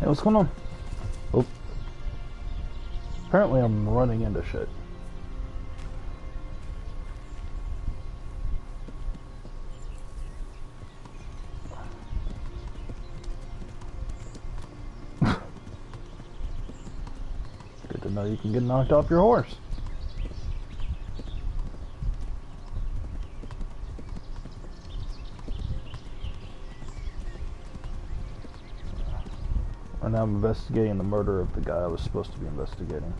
Hey, what's going on? Oh, apparently I'm running into shit. Good to know you can get knocked off your horse. And now I'm investigating the murder of the guy I was supposed to be investigating.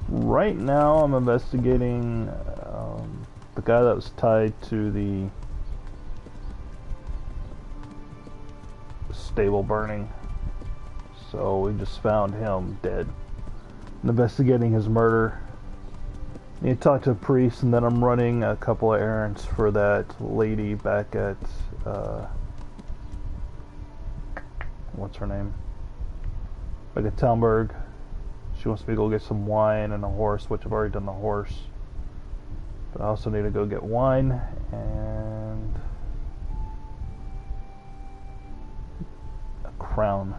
Right now I'm investigating the guy that was tied to the stable burning. So we just found him dead. I'm investigating his murder. I need to talk to a priest, and then I'm running a couple of errands for that lady back at what's her name? Back at Talmberg. She wants me to go get some wine and a horse, which I've already done the horse. But I also need to go get wine and a crown.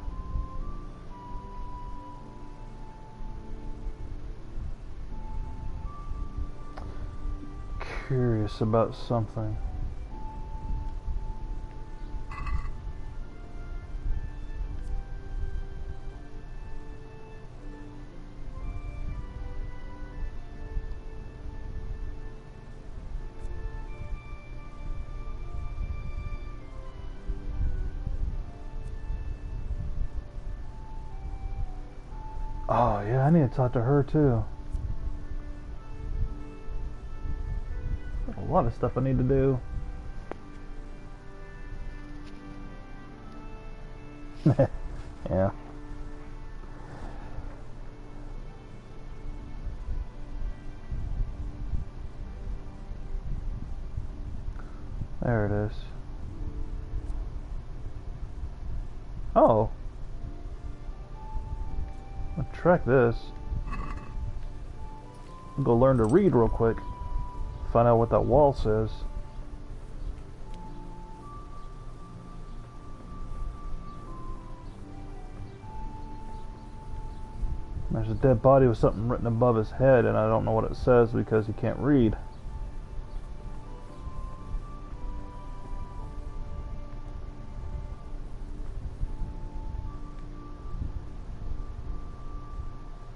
Curious about something. Oh yeah, I need to talk to her too. a lot of stuff I need to do. Yeah. There it is. Oh. I'll track this. I'll go learn to read real quick. Find out what that wall says. There's a dead body with something written above his head, and I don't know what it says because he can't read.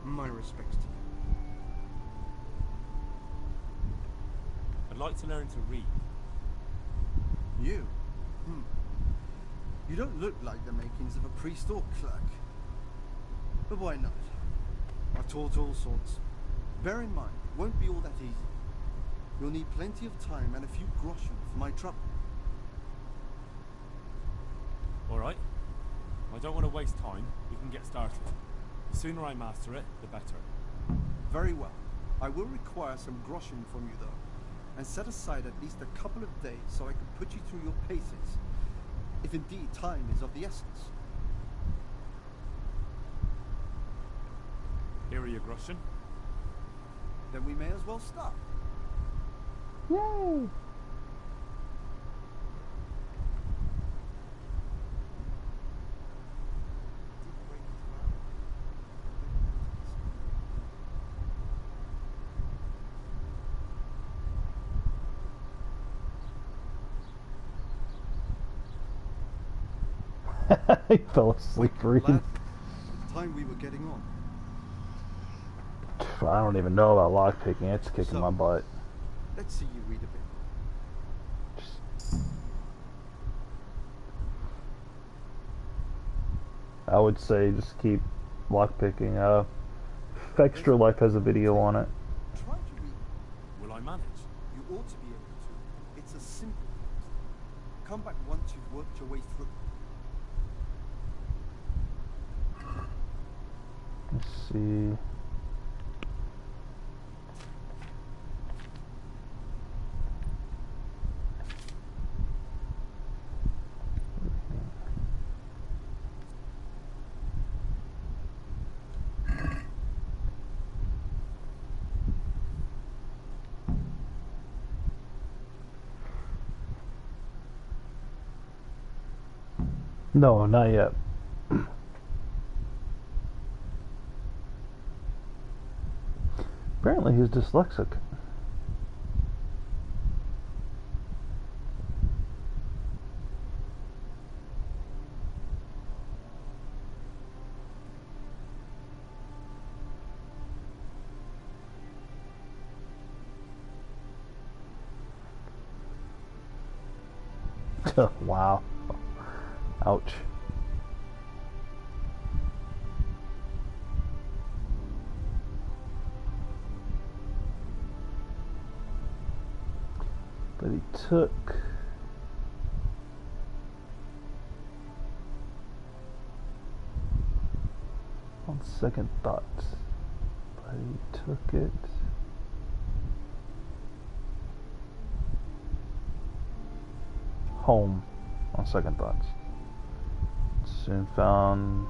My respects to you. I'd like to learn to read. You? You don't look like the makings of a priest or clerk. But why not? I've taught all sorts. Bear in mind, it won't be all that easy. You'll need plenty of time and a few groschen for my trouble. Alright. I don't want to waste time. We can get started. The sooner I master it, the better. Very well. I will require some groschen from you, though, and set aside at least a couple of days so I can put you through your paces, if indeed time is of the essence. Here are your groschen. Then we may as well start. Yay! He fell asleep reading. Lad, the time we were getting on. I don't even know about lockpicking. It's kicking my butt. Let's see you read a bit. I would say just keep lockpicking. Extra Life has a video on it. Try to read. Will I manage? You ought to be able to. It's a simple task. Come back once you've worked your way through. Let's see. No, not yet. Apparently he's dyslexic. Wow. Ouch. But he took on second thought. But he took it. Home on second thoughts. Soon found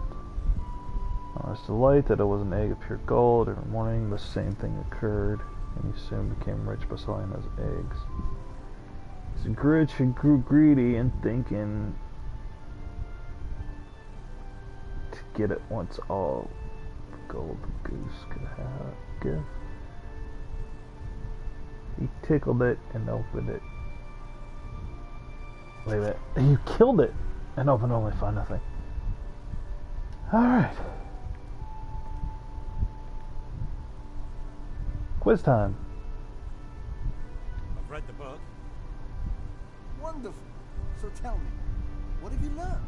on his delight that it was an egg of pure gold. Every morning the same thing occurred, and he soon became rich by selling those eggs. He's rich and grew greedy and thinking to get it once all the gold the goose could give. He tickled it and opened it. Wait a minute. You killed it and opened only found nothing. Alright. Quiz time. I've read the book. Wonderful. So tell me, what have you learned?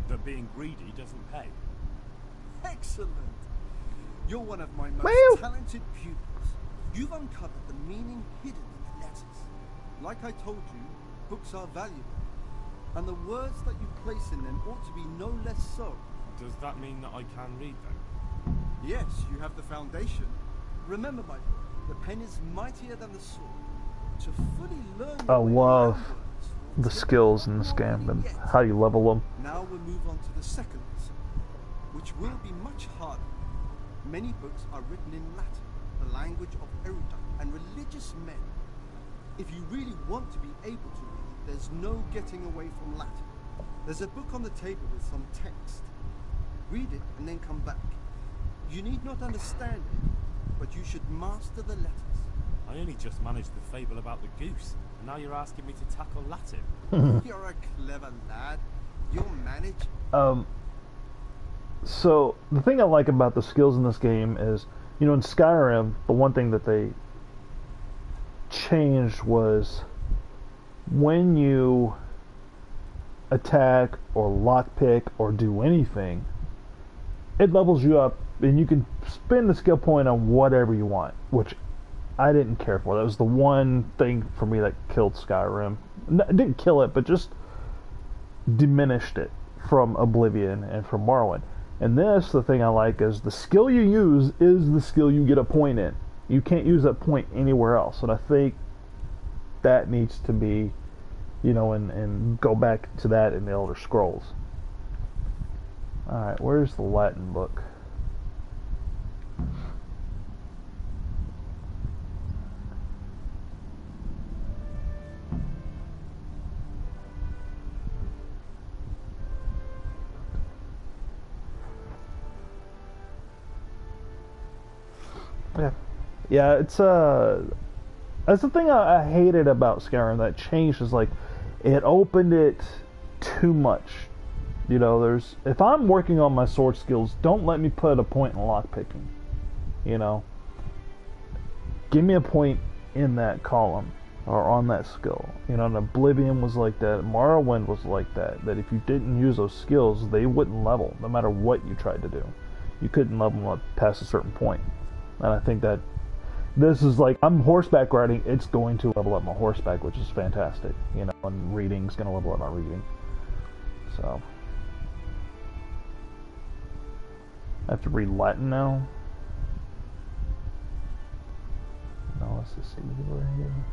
The and being greedy doesn't pay. Excellent. You're one of my most Woo! talented pupils. You've uncovered the meaning hidden in the letters. Like I told you, books are valuable, and the words that you place in them ought to be no less so. Does that mean that I can read them? Yes, you have the foundation. Remember, my boy, the pen is mightier than the sword. To fully learn I your way love around words the will take skills a in this lot game longer and yet. how you level them. Now we'll move on to the second lesson, which will be much harder. Many books are written in Latin, the language of erudite and religious men. If you really want to be able to read, there's no getting away from Latin. There's a book on the table with some text. Read it and then come back. You need not understand it, but you should master the letters. I only just managed the fable about the goose, and now you're asking me to tackle Latin. You're a clever lad. You'll manage. So the thing I like about the skills in this game is, you know, in Skyrim, the one thing that they changed was when you attack or lockpick or do anything, it levels you up and you can spend the skill point on whatever you want, which I didn't care for. That was the one thing for me that killed Skyrim. Didn't kill it, but just diminished it from Oblivion and from Morrowind. And this, the thing I like is the skill you use is the skill you get a point in. You can't use that point anywhere else. And I think that needs to be, you know, and go back to that in the Elder Scrolls. Alright, where's the Latin book? Yeah, it's that's the thing I hated about Skyrim that changed, is like it opened it too much. You know, if I'm working on my sword skills, don't let me put a point in lockpicking. You know, give me a point in that column or on that skill. You know, and Oblivion was like that. Morrowind was like that. That if you didn't use those skills, they wouldn't level, no matter what you tried to do. You couldn't level them up past a certain point. And I think that this is like, I'm horseback riding, it's going to level up my horseback, which is fantastic. You know, and reading's going to level up my reading. So I have to read Latin now. No, let's just see right here.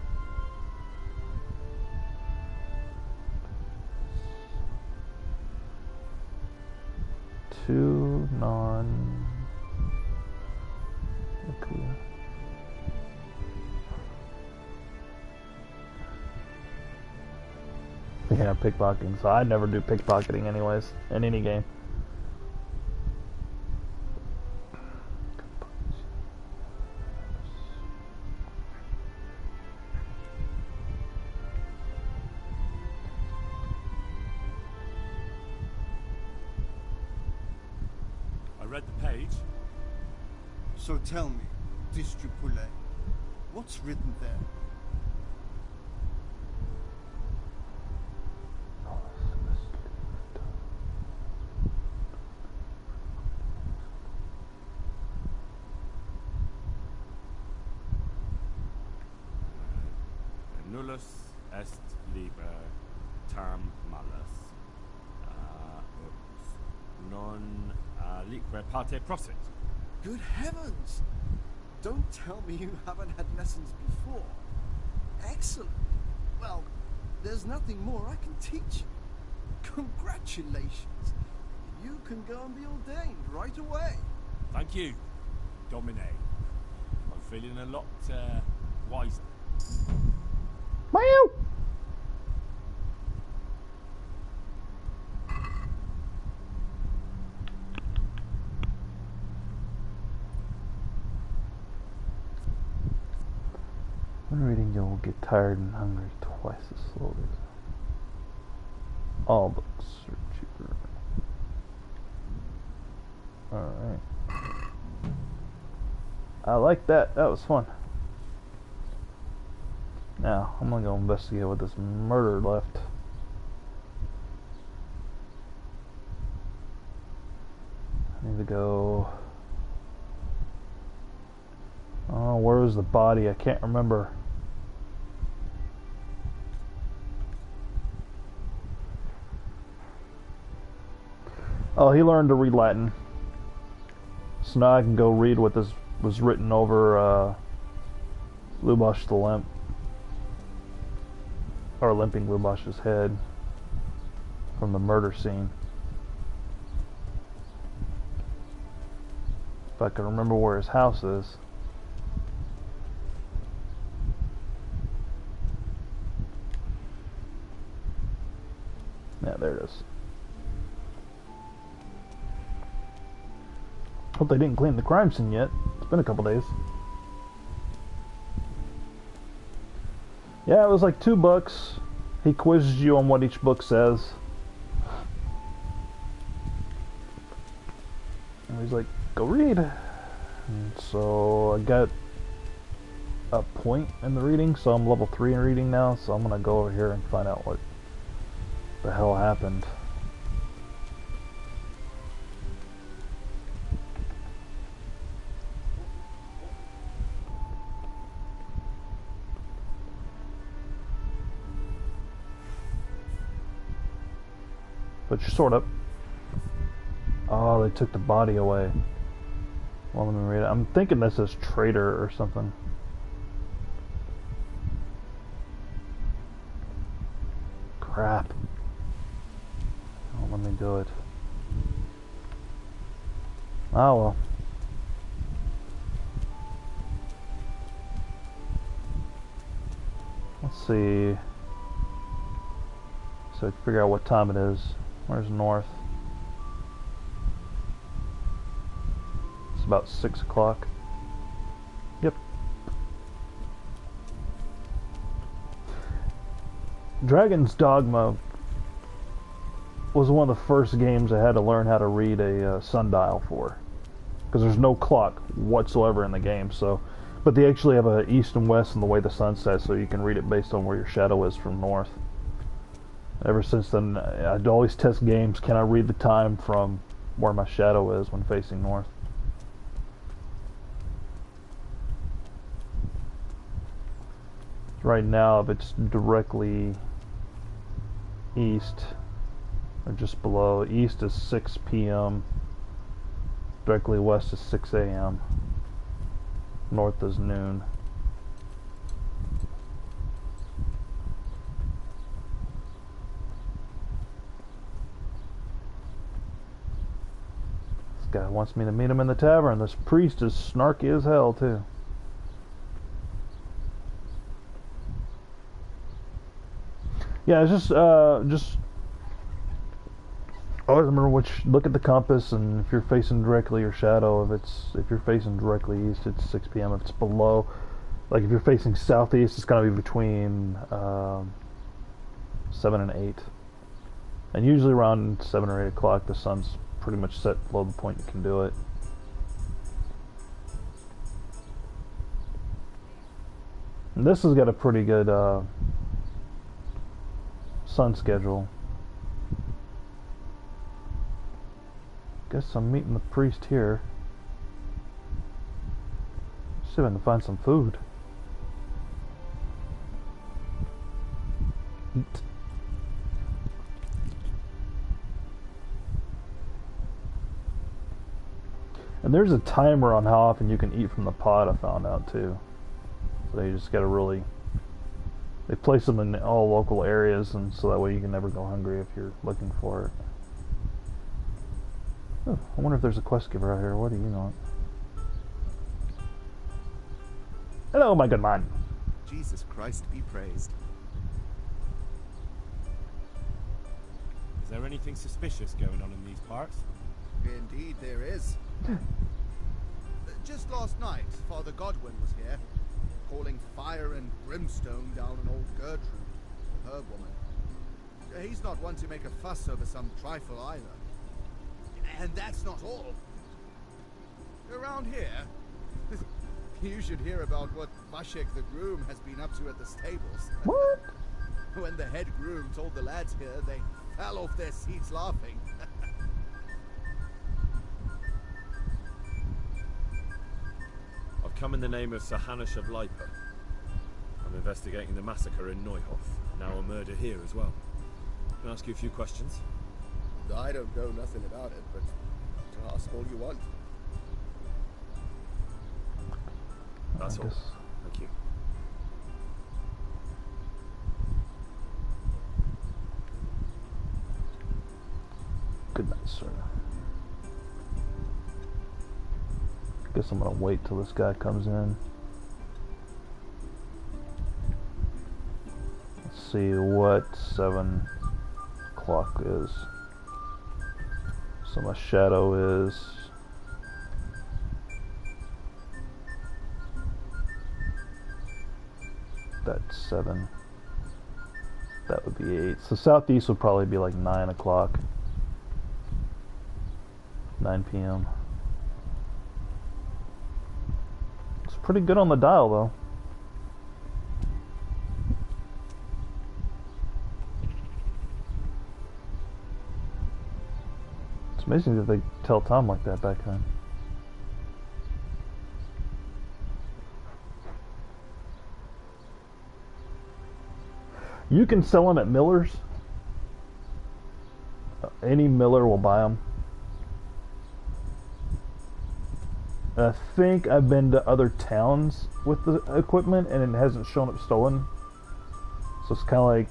Two non. Okay. Yeah, pickpocketing. So I never do pickpocketing anyways in any game. I read the page. So tell me, Distripule, what's written there? Nullus est liber tam malus, ut non liquor parte prosit. Good heavens! Don't tell me you haven't had lessons before. Excellent. Well, there's nothing more I can teach you. Congratulations. You can go and be ordained right away. Thank you, Domine. I'm feeling a lot wiser. Meow. When reading, you'll get tired and hungry twice as slowly. All books are cheaper. Alright. I like that. That was fun. Now, I'm gonna go investigate what this murder left. to go. Oh, where was the body? I can't remember. Oh, he learned to read Latin. So now I can go read what this was written over Lubosh the Limp. Or limping Lubosh's head from the murder scene. If I can remember where his house is. Yeah, there it is. Hope they didn't clean the crime scene yet. It's been a couple days. Yeah, it was like $2. He quizzes you on what each book says. And he's like, go read. And so I got a point in the reading, so I'm level 3 in reading now, so I'm gonna go over here and find out what the hell happened. But you're sort of. Oh, they took the body away. Well, let me read it. I'm thinking this is traitor or something. Crap. Oh, let me do it. Oh well. Let's see. So I can figure out what time it is. Where's north? It's about 6 o'clock. Yep. Dragon's Dogma was one of the first games I had to learn how to read a sundial for, because there's no clock whatsoever in the game. So, but they actually have a east and west in the way the sun sets, so you can read it based on where your shadow is from north. Ever since then, I'd always test games. Can I read the time from where my shadow is when facing north? Right now, if it's directly east, or just below, east is 6 p.m. Directly west is 6 a.m. North is noon. Guy wants me to meet him in the tavern. This priest is snarky as hell too. Yeah, it's just always remember look at the compass, and if you're facing directly your shadow, if you're facing directly east, it's 6 p.m. If it's below, like if you're facing southeast, it's gonna be between 7 and 8, and usually around 7 or 8 o'clock the sun's pretty much set below the point you can do it. And this has got a pretty good sun schedule. Guess I'm meeting the priest here. See if I can find some food. Eat. And there's a timer on how often you can eat from the pot, I found out too. So you just gotta really... They place them in all local areas, and so that way you can never go hungry if you're looking for it. Oh, I wonder if there's a quest giver out here. What do you know? Hello, my good man. Jesus Christ be praised. Is there anything suspicious going on in these parts? Indeed there is. Just last night, Father Godwin was here, calling fire and brimstone down an old Gertrude, the herb woman. He's not one to make a fuss over some trifle either. And that's not all. Around here, you should hear about what Vashek the groom has been up to at the stables. What? When the head groom told the lads here, they fell off their seats laughing. come in the name of Sir Hanush of Leipa. I'm investigating the massacre in Neuhof, now a murder here as well. Can I ask you a few questions? I don't know nothing about it, but to ask all you want. That's all. Thank you. Good night, sir. Guess I'm gonna wait till this guy comes in. Let's see what 7 o'clock is. So my shadow is that's 7. That would be 8. So southeast would probably be like 9 o'clock. 9 p.m. It's pretty good on the dial though. It's amazing that they tell time like that back then. You can sell them at Miller's. Any Miller will buy them. I think I've been to other towns with the equipment and it hasn't shown up stolen. So it's kind of like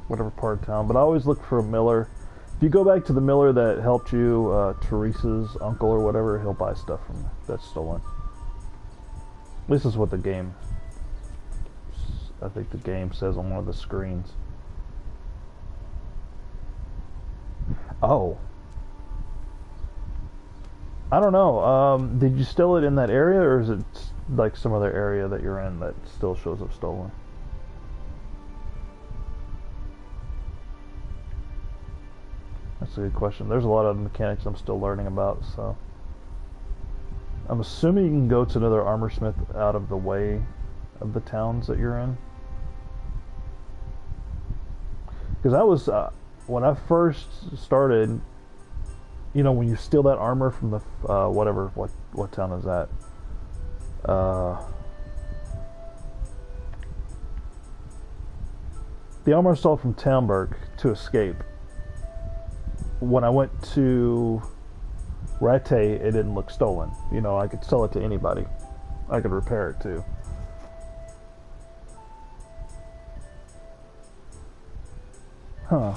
whatever part of town. But I always look for a Miller. If you go back to the Miller that helped you, Teresa's uncle or whatever, he'll buy stuff from that's stolen. This is what the game, I think the game says on one of the screens. Oh. I don't know. Did you steal it in that area, or is it like some other area that you're in that still shows up stolen? That's a good question. There's a lot of mechanics I'm still learning about, so I'm assuming you can go to another armor smith out of the way of the towns that you're in. Because I was when I first started. You know, when you steal that armor from the whatever, what town is that? The armor I stole from Townburg to escape. When I went to Rate, it didn't look stolen. You know, I could sell it to anybody. I could repair it too. Huh.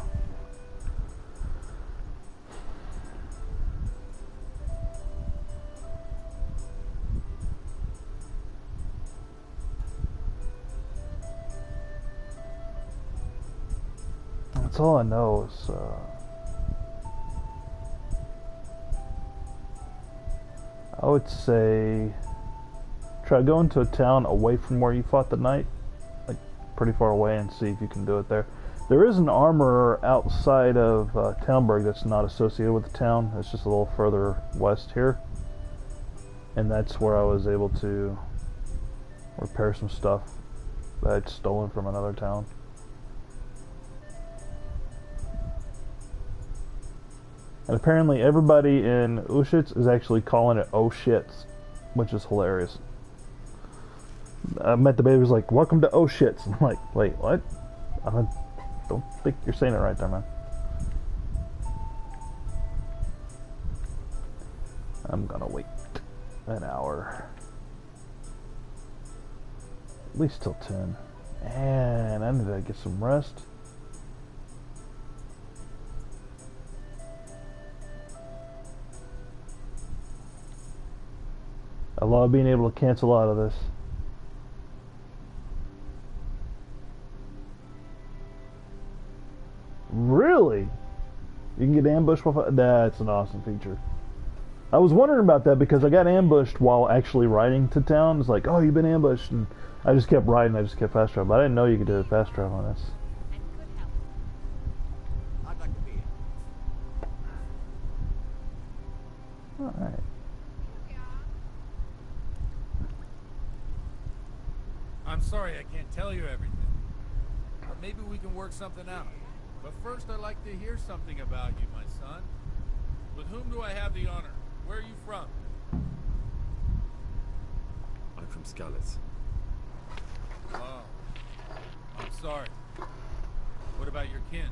That's all I know is I would say try going to a town away from where you fought the knight, like pretty far away, and see if you can do it there. There is an armorer outside of Townburg that's not associated with the town. It's just a little further west here, and that's where I was able to repair some stuff that I'd stolen from another town. And apparently everybody in Ushitz is actually calling it oh shits, which is hilarious. I met the baby, was like, welcome to oh shits. And I'm like, wait, what? I don't think you're saying it right there, man. I'm gonna wait an hour. At least till 10. And I need to get some rest. I love being able to cancel out of this. Really? You can get ambushed while... That's an awesome feature. I was wondering about that because I got ambushed while actually riding to town. It's like, oh, you've been ambushed. And I just kept riding. I just kept fast traveling. But I didn't know you could do fast travel on this. I'd like to be. Alright. I'm sorry I can't tell you everything. But maybe we can work something out. But first I'd like to hear something about you, my son. With whom do I have the honor? Where are you from? back from Skalitz. Oh. I'm sorry. What about your kin?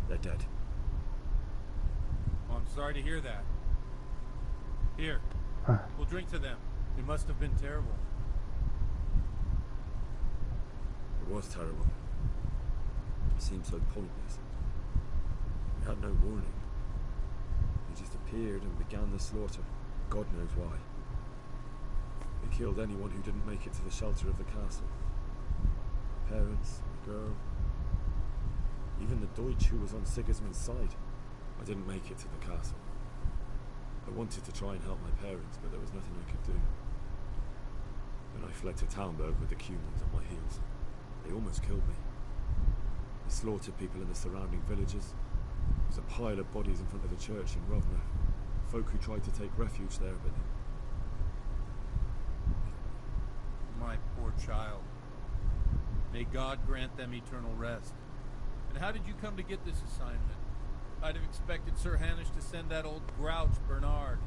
They're dead. Oh, I'm sorry to hear that. Here, we'll drink to them. It must have been terrible. It was terrible. It seemed so pointless. We had no warning. They just appeared and began the slaughter. God knows why. They killed anyone who didn't make it to the shelter of the castle. My parents, the girl, even the Deutsch who was on Sigismund's side. I didn't make it to the castle. I wanted to try and help my parents, but there was nothing I could do. Then I fled to Talmberg with the Cumans on my heels. They almost killed me. They slaughtered people in the surrounding villages. There was a pile of bodies in front of the church in Rovno. Folk who tried to take refuge there, but My poor child. May God grant them eternal rest. And how did you come to get this assignment? I'd have expected Sir Hanish to send that old grouch, Bernard.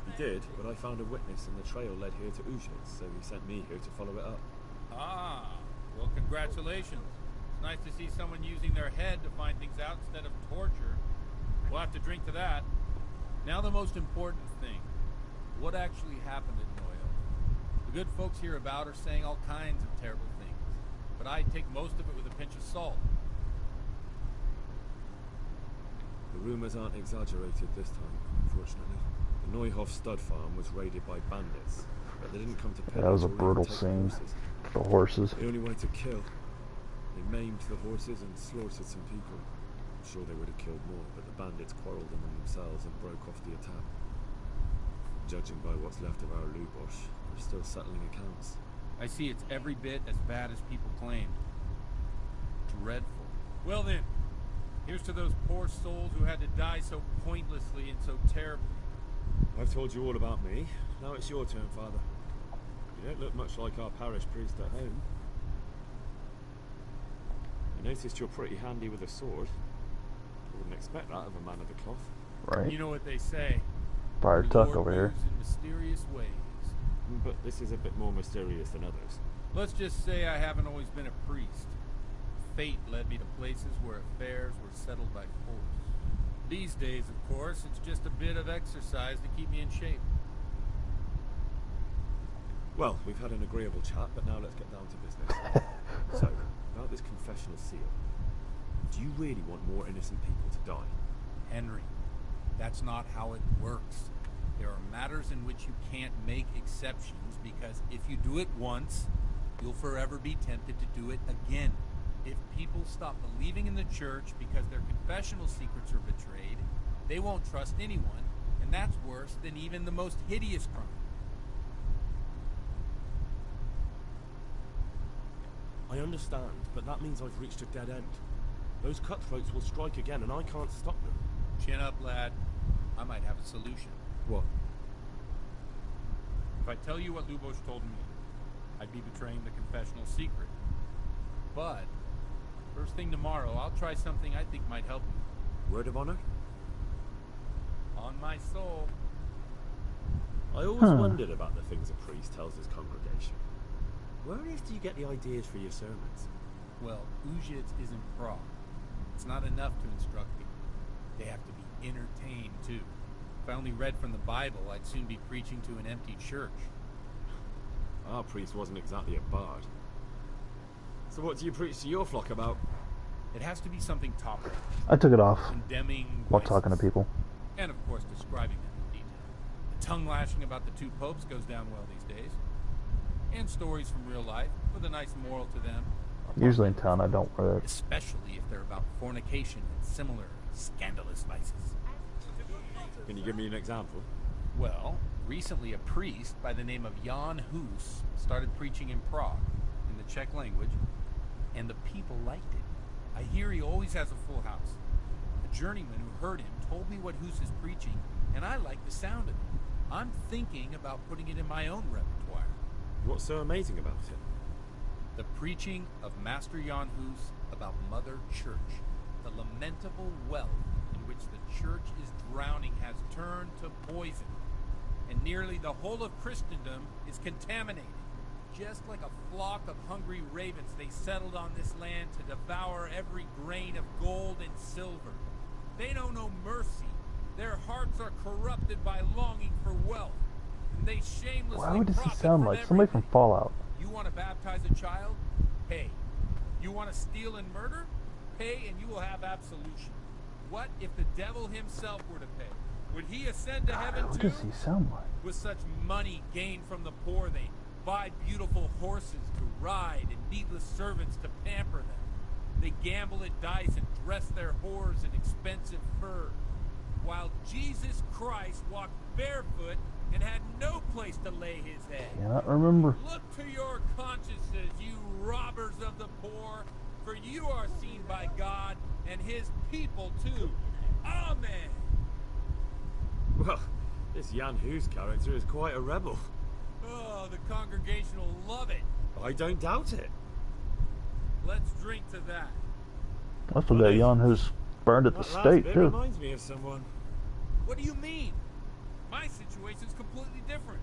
he did, but I found a witness and the trail led here to Ujit, so he sent me here to follow it up. Ah, well, congratulations. It's nice to see someone using their head to find things out instead of torture. We'll have to drink to that. Now the most important thing. What actually happened at Noyle? The good folks hereabout are saying all kinds of terrible things, but I take most of it with a pinch of salt. The rumours aren't exaggerated this time, unfortunately. The Neuhof stud farm was raided by bandits, but they didn't come to pillage That was a or even brutal take scene. horses. The horses. They only wanted to kill. They maimed the horses and slaughtered some people. I'm sure they would have killed more, but the bandits quarrelled among themselves and broke off the attack. Judging by what's left of our Lubosh, they're still settling accounts. I see it's every bit as bad as people claimed. Dreadful. Well then, here's to those poor souls who had to die so pointlessly and so terribly. I've told you all about me. Now it's your turn, Father. You don't look much like our parish priest at home. I noticed you're pretty handy with a sword. I wouldn't expect that of a man of the cloth. Right. You know what they say. Fire The Tuck Lord over here. moves in mysterious ways. But this is a bit more mysterious than others. Let's just say I haven't always been a priest. Fate led me to places where affairs were settled by force. These days, of course, it's just a bit of exercise to keep me in shape. Well, we've had an agreeable chat, but now let's get down to business. So, about this confessional seal. Do you really want more innocent people to die? Henry, that's not how it works. There are matters in which you can't make exceptions because if you do it once, you'll forever be tempted to do it again. If people stop believing in the church because their confessional secrets are betrayed, they won't trust anyone, and that's worse than even the most hideous crime. I understand, but that means I've reached a dead end. Those cutthroats will strike again, and I can't stop them. Chin up, lad. I might have a solution. What? If I tell you what Lubosh told me, I'd be betraying the confessional secret. But, first thing tomorrow, I'll try something I think might help you. Word of honor? On my soul. I always wondered about the things a priest tells his congregation. Where on earth do you get the ideas for your sermons? Well, Ujits is in Prague. It's not enough to instruct people. They have to be entertained, too. If I only read from the Bible, I'd soon be preaching to an empty church. Our priest wasn't exactly a bard. So what do you preach to your flock about? It has to be something topical, I took it off condemning while vices, talking to people. and of course describing them in detail. The tongue lashing about the two popes goes down well these days. And stories from real life, with a nice moral to them. are Usually in popular, town, I don't wear it. especially if they're about fornication and similar scandalous vices. Can you give me an example? Well, recently a priest by the name of Jan Hus started preaching in Prague, in the Czech language, and the people liked it. I hear he always has a full house. A journeyman who heard him told me what Hus is preaching, and I like the sound of it. I'm thinking about putting it in my own repertoire. What's so amazing about it? The preaching of Master Jan Hus about Mother Church, the lamentable wealth and which the church is drowning has turned to poison, and nearly the whole of Christendom is contaminated. Just like a flock of hungry ravens, they settled on this land to devour every grain of gold and silver. They know no mercy. Their hearts are corrupted by longing for wealth, and they shamelessly Why does he profit sound from like somebody from everything. Fallout? You want to baptize a child? Pay. You want to steal and murder? Pay and you will have absolution. What if the devil himself were to pay? Would he ascend to heaven Who too? does he sound like? With such money gained from the poor, they buy beautiful horses to ride and needless servants to pamper them. They gamble at dice and dress their whores in expensive furs, while Jesus Christ walked barefoot and had no place to lay his head. Cannot remember. Look to your consciences, you robbers of the poor, for you are seen by God and his people too. Amen. Well, this Jan Hus character is quite a rebel. Oh, the congregation will love it. I don't doubt it. Let's drink to that. That's what that Jan who's burned at the That last stake bit too. reminds me of someone. What do you mean? My situation's completely different.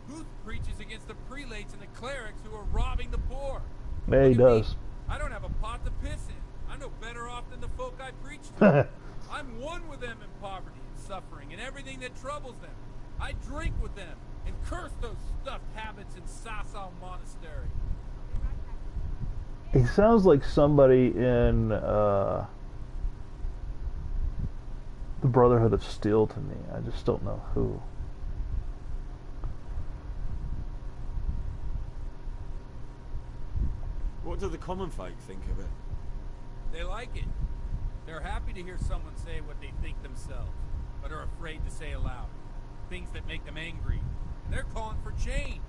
Booth preaches against the prelates and the clerics who are robbing the poor. Yeah, What he do you does. mean? I don't have a pot to piss in. I'm no better off than the folk I preach to. I'm one with them in poverty and suffering and everything that troubles them. I drink with them and curse those stuffed habits in Sasau Monastery. He sounds like somebody in the Brotherhood of Steel to me. I just don't know who. What do the common folk think of it? They like it. They're happy to hear someone say what they think themselves, but are afraid to say aloud. Things that make them angry. And they're calling for change.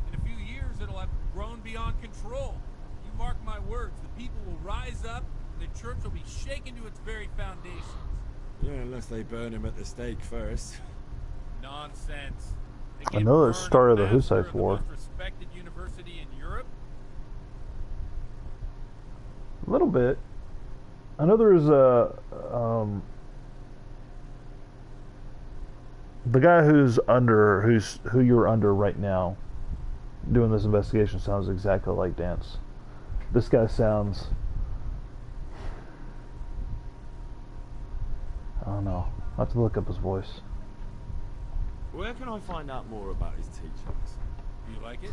In a few years, it'll have grown beyond control. You mark my words, the people will rise up, and the church will be shaken to its very foundations. Yeah, unless they burn him at the stake first. Nonsense. They I can't know the burn start of the master Hussites of the War. most respected university in Europe. A little bit. I know there's a the guy who you're under right now doing this investigation sounds exactly like Dance. This guy sounds, I don't know. I have to look up his voice. Where can I find out more about his teachings? Do you like it?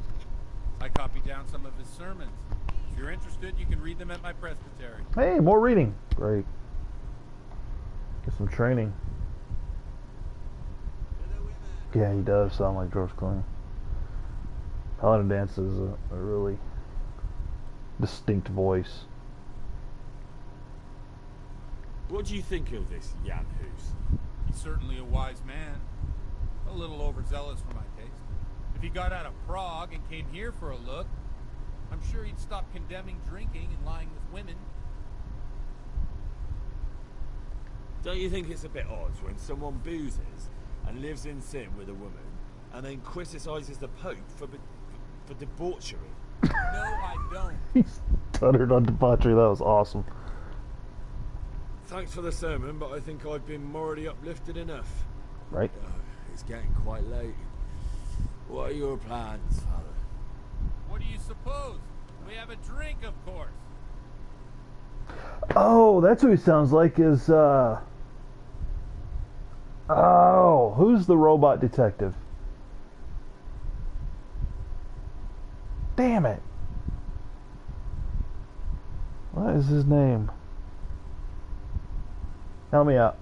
I copied down some of his sermons. If you're interested, you can read them at my presbytery. Hey, more reading. Great. Get some training. Yeah, he does sound like George Clooney. Paladin Dance is a really distinct voice. What do you think of this Jan Hus? He's certainly a wise man. A little overzealous for my taste. If he got out of Prague and came here for a look, I'm sure he'd stop condemning drinking and lying with women. Don't you think it's a bit odd when someone boozes and lives in sin with a woman and then criticises the Pope for debauchery? No, I don't. He stuttered on debauchery. That was awesome. Thanks for the sermon, but I think I've been morally uplifted enough. Right? Oh, it's getting quite late. What are your plans, Father? What do you suppose? We have a drink, of course. Oh, that's who he sounds like is, oh, who's the robot detective? Damn it. What is his name? Help me out.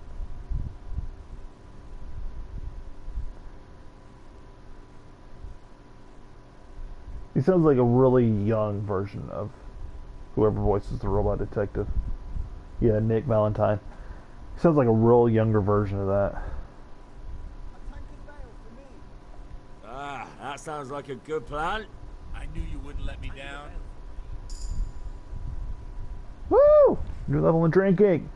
He sounds like a really young version of whoever voices the robot detective. Yeah, Nick Valentine. He sounds like a real younger version of that. Ah, that sounds like a good plan. I knew you wouldn't let me down. Woo! New level in drinking.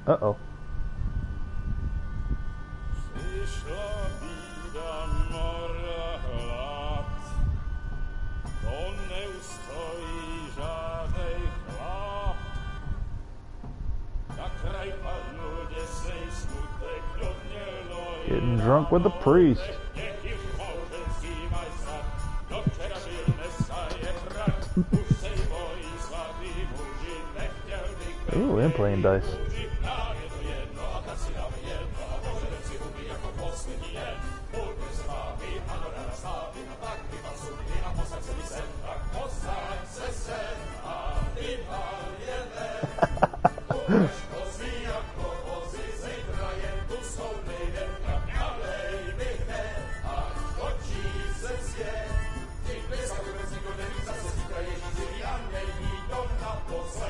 Uh-oh. Getting drunk with the priest. Ooh, and playing dice.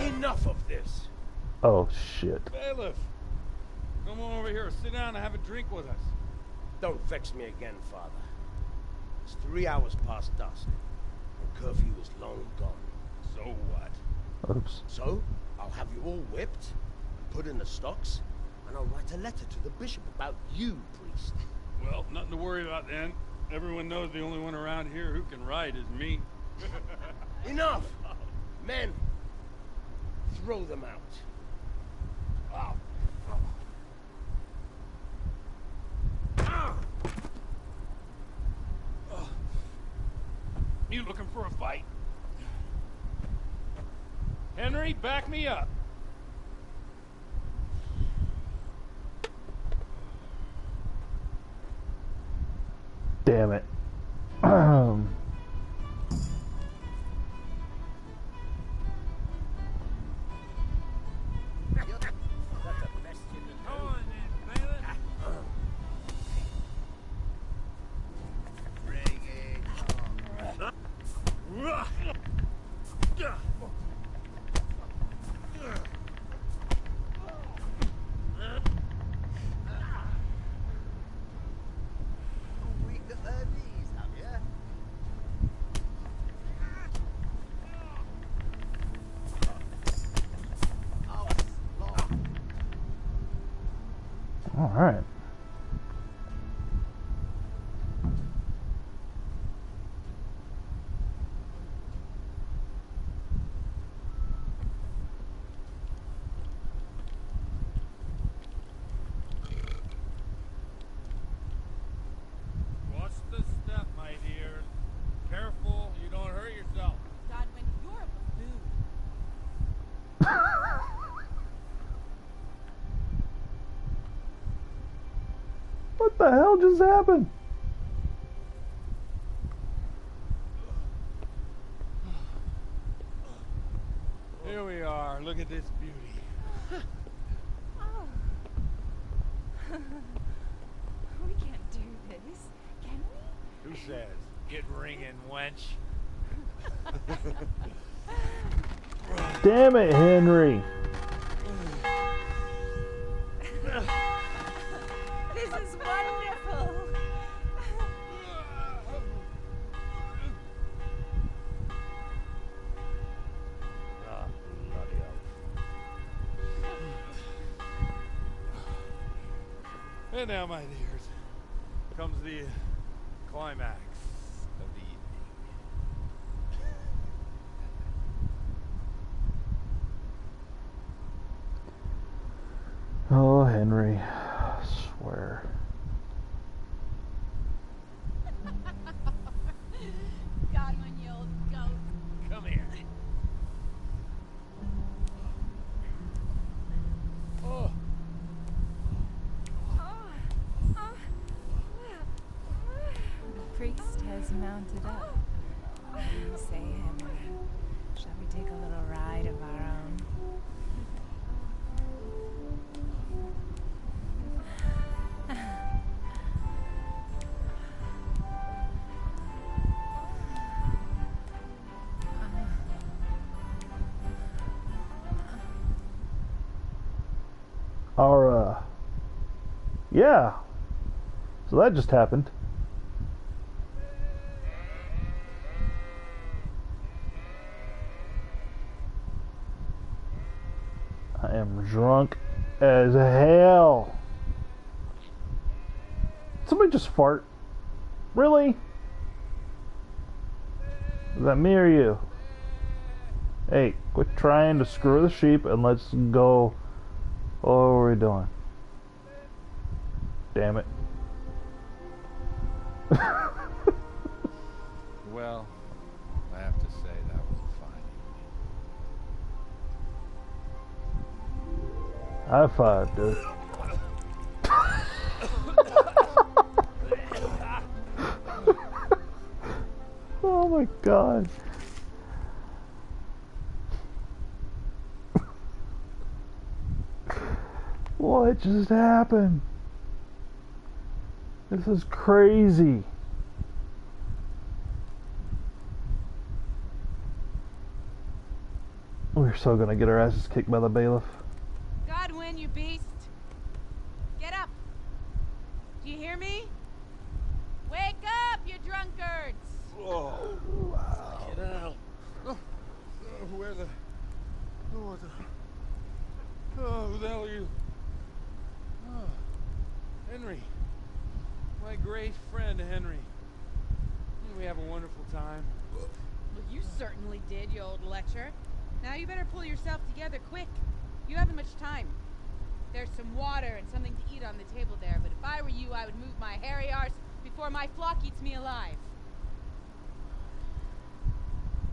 Enough of this. Oh shit. Bailiff, come on over here, sit down and have a drink with us. Don't vex me again, Father. It's 3 hours past dusk, and curfew is long gone. So what? Oops. So, I'll have you all whipped, and put in the stocks, and I'll write a letter to the bishop about you, priest. Well, nothing to worry about then. Everyone knows the only one around here who can write is me. Enough! Men, throw them out. Oh. You looking for a fight? Henry, back me up. Damn it. All right. Watch the step, my dear. Careful, you don't hurt yourself. Godwin, you're a buffoon. What the hell just happened? Here we are. Look at this beauty. Oh. We can't do this, can we? Who says? Get ringing, wench. Damn it, Henry. This is wonderful. Ah, bloody hell. And now, my dears, comes the climax of the evening. Oh, Henry. I swear. Godwin, you old goat. Come here. Oh. The priest has mounted up. You say, Henry, shall we take a little ride of our own? Yeah. So that just happened. I am drunk as hell. Somebody just fart. Really? Is that me or you? Hey, quit trying to screw the sheep and let's go. What are we doing? Damn it. Well, I have to say that was a fine evening. High five, dude. Oh my god. What just happened? This is crazy. We're so gonna get our asses kicked by the bailiff. Godwin, you beast! Get up! Do you hear me? Wake up, you drunkards! Oh, Wow. fucking hell. Where the... Oh, what the... Oh, who the hell are you? Oh, Henry. My great friend, Henry. Didn't we have a wonderful time? Well, you certainly did, you old lecher. Now you better pull yourself together quick. You haven't much time. There's some water and something to eat on the table there, but if I were you, I would move my hairy arse before my flock eats me alive.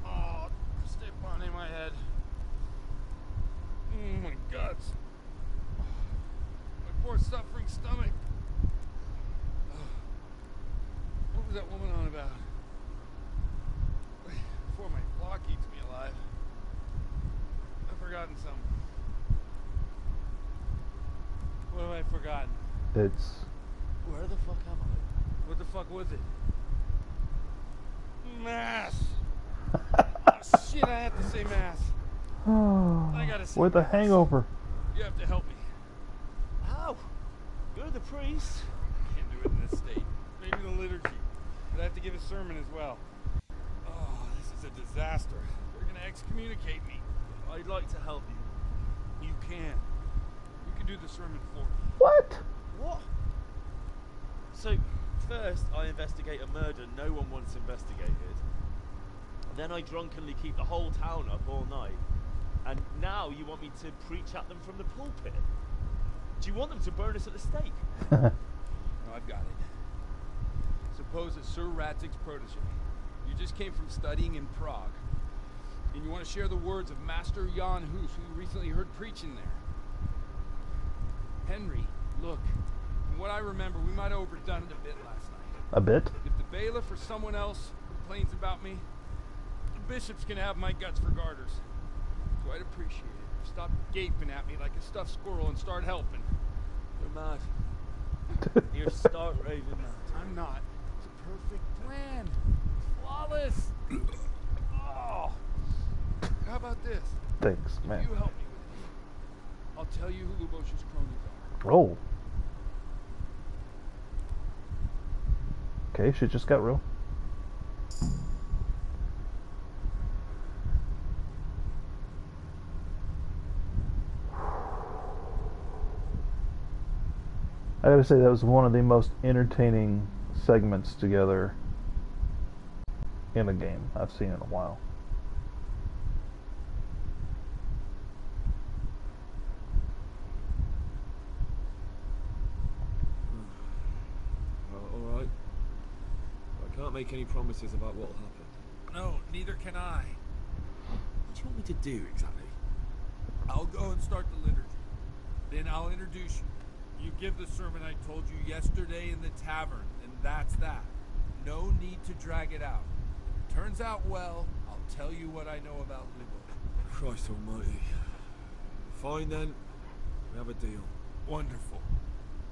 Oh, stay on in my head. Oh my guts. My poor suffering stomach. What was that woman on about? Before my flock eats me alive. I've forgotten something. What have I forgotten? It's... Where the fuck am I? What the fuck was it? Mass! Shit, I have to say mass. I gotta say with a mass. hangover. You have to help me. How? You're the priest. Can't do it in this state. Maybe the liturgy. But I have to give a sermon as well. Oh, this is a disaster. They're gonna excommunicate me. I'd like to help you. You can. You can do the sermon for me. What? What? So, first I investigate a murder no one once investigated. Then I drunkenly keep the whole town up all night. And now you want me to preach at them from the pulpit? Do you want them to burn us at the stake? No, I've got it. Suppose as Sir Radzig's protege, you just came from studying in Prague, and you want to share the words of Master Jan Hus, who you recently heard preaching there. Henry, look, from what I remember, we might have overdone it a bit last night. A bit? If the bailiff or someone else complains about me, the bishop's gonna have my guts for garters. So I'd appreciate it. Stop gaping at me like a stuffed squirrel and start helping. You're mad. You're stark raving mad. I'm not. It's a perfect plan. Flawless. Oh. How about this? Thanks, man. You help me with it. I'll tell you who Lubosh's cronies are. Oh. Okay, shit just got real. I gotta say, that was one of the most entertaining segments together in a game I've seen in a while. Well, alright. I can't make any promises about what'll happen. No, neither can I. What do you want me to do exactly? I'll go and start the liturgy. Then I'll introduce you. You give the sermon I told you yesterday in the tavern, and that's that. No need to drag it out. If it turns out well, I'll tell you what I know about Libo. Christ almighty. Fine then. We have a deal. Wonderful.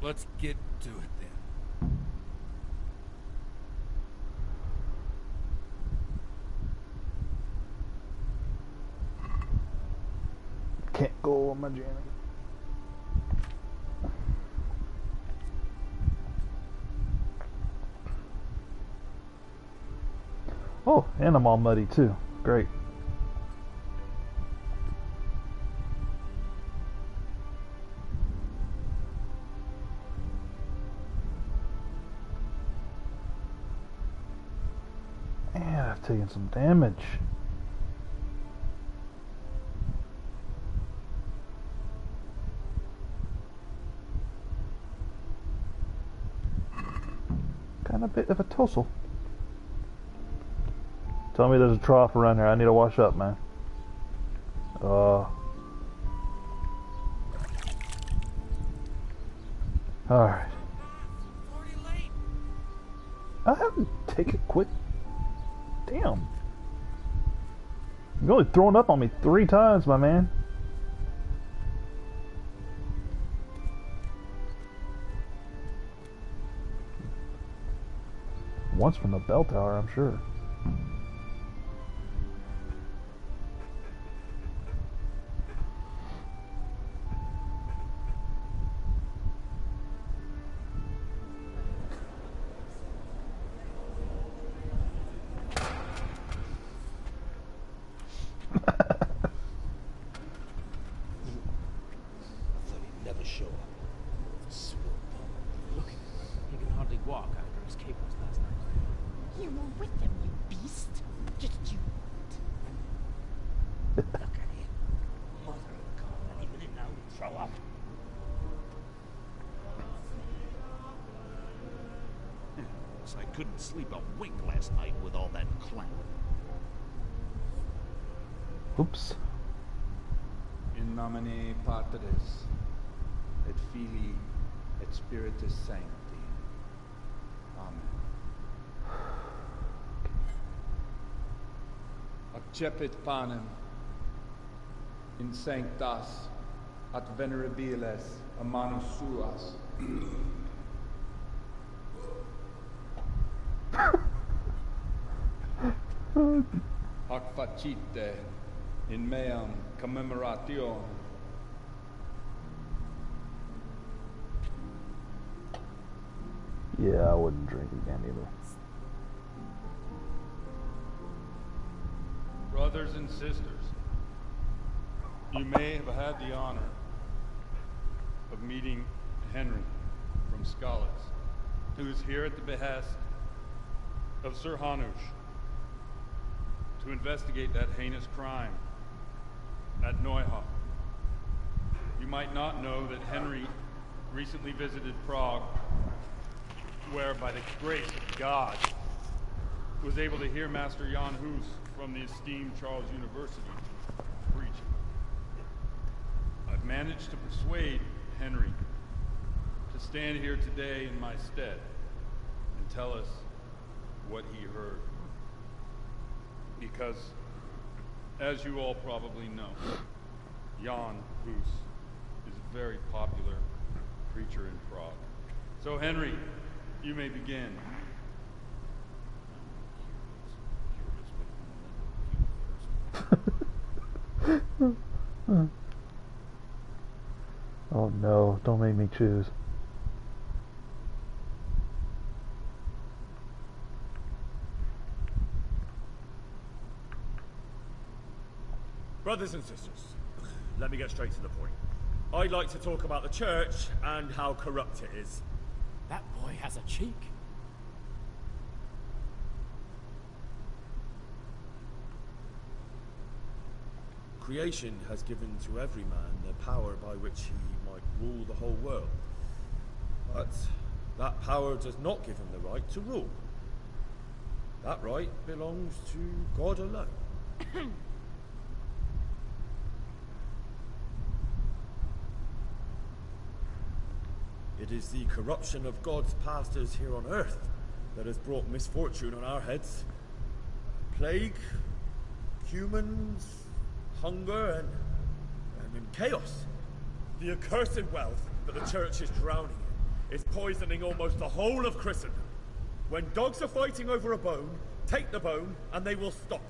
Let's get to it then. Can't go on my jamming. Oh, and I'm all muddy too. Great. Man, I've taken some damage. What kind bit of a tussle. Tell me there's a trough around here. I need to wash up, man. Alright. I have to take a quick... Damn. You're only throwing up on me 3 times, my man. Once from the bell tower, I'm sure. I couldn't sleep a wink last night with all that clang. Oops. In nomine Patris, et Filii, et Spiritus Sancti. Amen. Accepit panem in sanctas at venerabiles a manus suas. Ac facite in meam commemoration. Yeah, I wouldn't drink again either. Brothers and sisters, you may have had the honor of meeting Henry from Scotland, who is here at the behest of Sir Hanush to investigate that heinous crime at Neuhof. You might not know that Henry recently visited Prague, where, by the grace of God, was able to hear Master Jan Hus from the esteemed Charles University preaching. I've managed to persuade Henry to stand here today in my stead and tell us what he heard. Because, as you all probably know, Jan Hus is a very popular preacher in Prague. So, Henry, you may begin. Oh no, don't make me choose. Brothers and sisters, let me get straight to the point. I'd like to talk about the church and how corrupt it is. That boy has a cheek. Creation has given to every man the power by which he might rule the whole world. But that power does not give him the right to rule. That right belongs to God alone. It is the corruption of God's pastors here on earth that has brought misfortune on our heads. Plague, humans, hunger, and chaos. The accursed wealth that the church is drowning in is poisoning almost the whole of Christendom. When dogs are fighting over a bone, take the bone and they will stop.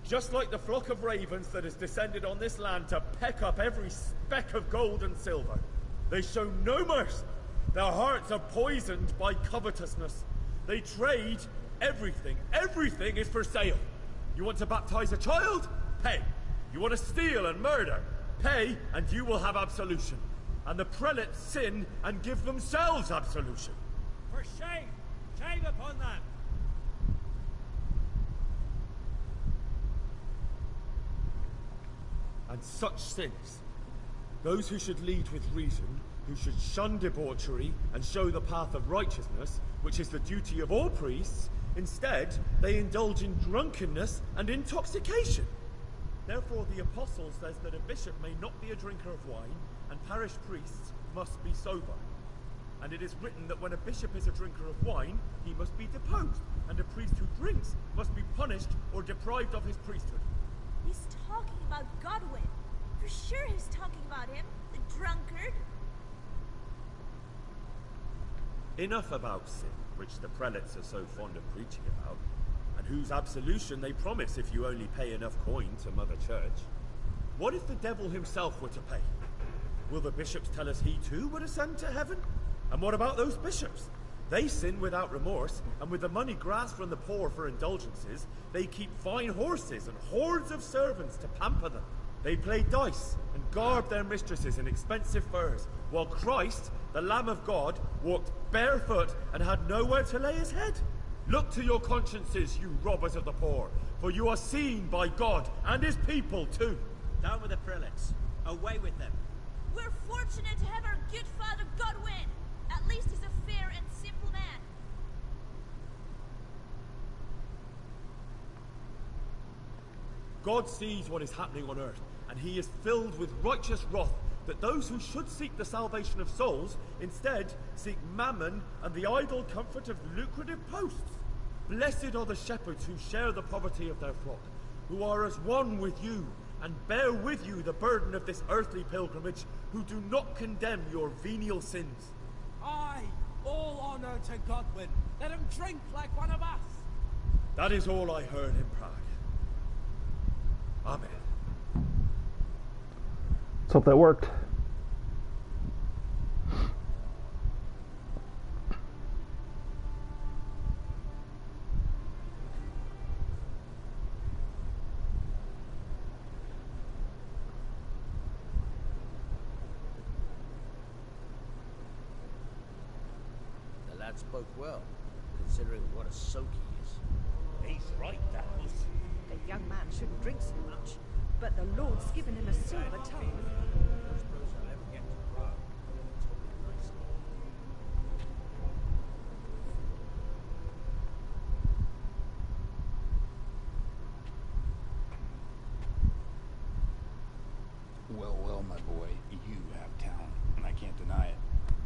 Just like the flock of ravens that has descended on this land to peck up every speck of gold and silver. They show no mercy. Their hearts are poisoned by covetousness. They trade everything. Everything is for sale. You want to baptize a child? Pay. You want to steal and murder? Pay, and you will have absolution. And the prelates sin and give themselves absolution. For shame! Shame upon them! And such sins, those who should lead with reason, who should shun debauchery and show the path of righteousness, which is the duty of all priests, instead they indulge in drunkenness and intoxication. Therefore the apostle says that a bishop may not be a drinker of wine, and parish priests must be sober. And it is written that when a bishop is a drinker of wine, he must be deposed, and a priest who drinks must be punished or deprived of his priesthood. He's talking about Godwin. For sure he's talking about him, the drunkard. Enough about sin, which the prelates are so fond of preaching about, and whose absolution they promise if you only pay enough coin to Mother Church. What if the devil himself were to pay? Will the bishops tell us he too would ascend to heaven? And what about those bishops? They sin without remorse, and with the money grasped from the poor for indulgences, they keep fine horses and hordes of servants to pamper them. They play dice and garb their mistresses in expensive furs, while Christ, the Lamb of God, walked barefoot and had nowhere to lay his head. Look to your consciences, you robbers of the poor, for you are seen by God and his people too. Down with the prelates. Away with them. We're fortunate to have our good father Godwin. At least he's a fair and simple man. God sees what is happening on earth, and he is filled with righteous wrath that those who should seek the salvation of souls instead seek mammon and the idle comfort of lucrative posts. Blessed are the shepherds who share the poverty of their flock, who are as one with you and bear with you the burden of this earthly pilgrimage, who do not condemn your venial sins. Aye, all honor to Godwin. Let him drink like one of us. That is all I heard in Prague. Amen. Let's hope that worked. The lad spoke well, considering what a soak he is. He's right, Dallas. The young man shouldn't drink so much, but the Lord's given him a silver tongue. Don't suppose I'll ever get to Prague. Told me nicely. Well, well, my boy, you have talent, and I can't deny it.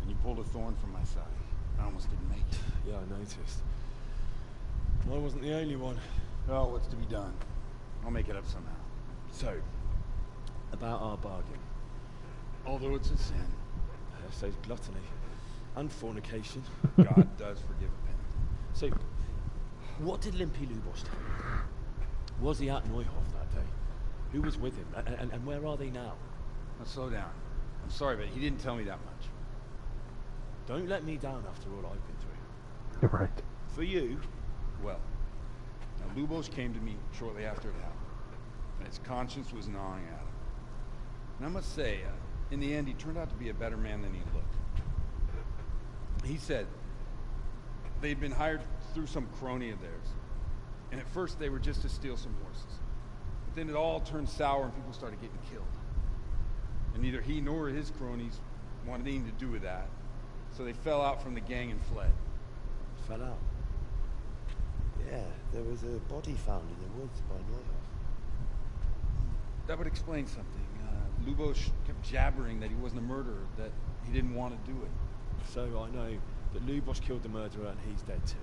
And you pulled a thorn from my side. I almost didn't make it. Yeah, I noticed. I wasn't the only one. Oh, what's to be done? I'll make it up somehow. So, about our bargain. Although it's a sin, So gluttony and fornication. God does forgive a penalty. So, what did Limpy Lubos tell you? Was he at Neuhof that day? Who was with him? And where are they now? Now slow down. I'm sorry, but he didn't tell me that much. Don't let me down after all I've been through. You're right. For you, Well, now Lubos came to me shortly after it happened, and his conscience was gnawing at him. And I must say, in the end, he turned out to be a better man than he looked. He said they'd been hired through some crony of theirs, and at first they were just to steal some horses. But then it all turned sour and people started getting killed. And neither he nor his cronies wanted anything to do with that, so they fell out from the gang and fled. fell out. Yeah, there was a body found in the woods by Neuhof. That would explain something. Lubos kept jabbering that he wasn't a murderer, that he didn't want to do it. So I know that Lubos killed the murderer and he's dead too.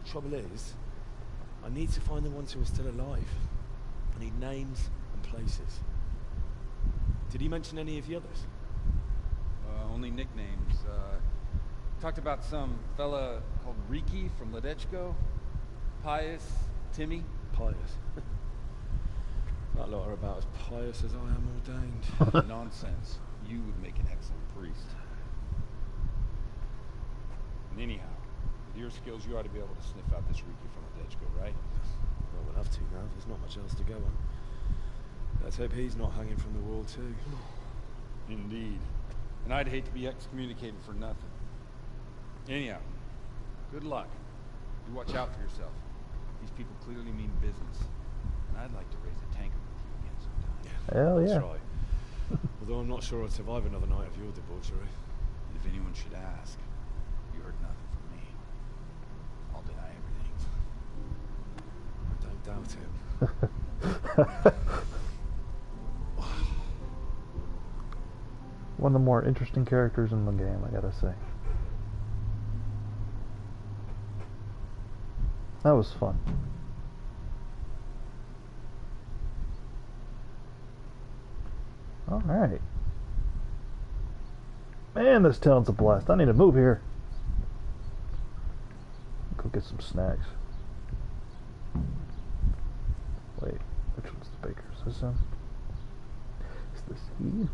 Trouble is, I need to find the ones who are still alive. I need names and places. Did he mention any of the others? Only nicknames. Talked about some fella called Riki from Ledechko, Pius, Timmy. Pious. That lot are about as pious as I am ordained. Nonsense. You would make an excellent priest. And anyhow, with your skills, you ought to be able to sniff out this Riki from Ledechko, right? Well, we'll have to now. There's not much else to go on. Let's hope he's not hanging from the wall too. Indeed. And I'd hate to be excommunicated for nothing. Anyhow, good luck. You watch out for yourself. These people clearly mean business. And I'd like to raise a tankard with you again sometime. Hell yeah. That's right. Although I'm not sure I'd survive another night of your debauchery. If anyone should ask, you heard nothing from me. I'll deny everything. I don't doubt it. One of the more interesting characters in the game, I gotta say. That was fun. Alright. Man, this town's a blast. I need to move here. Go get some snacks. Wait, which one's the baker's? This one? Is this he?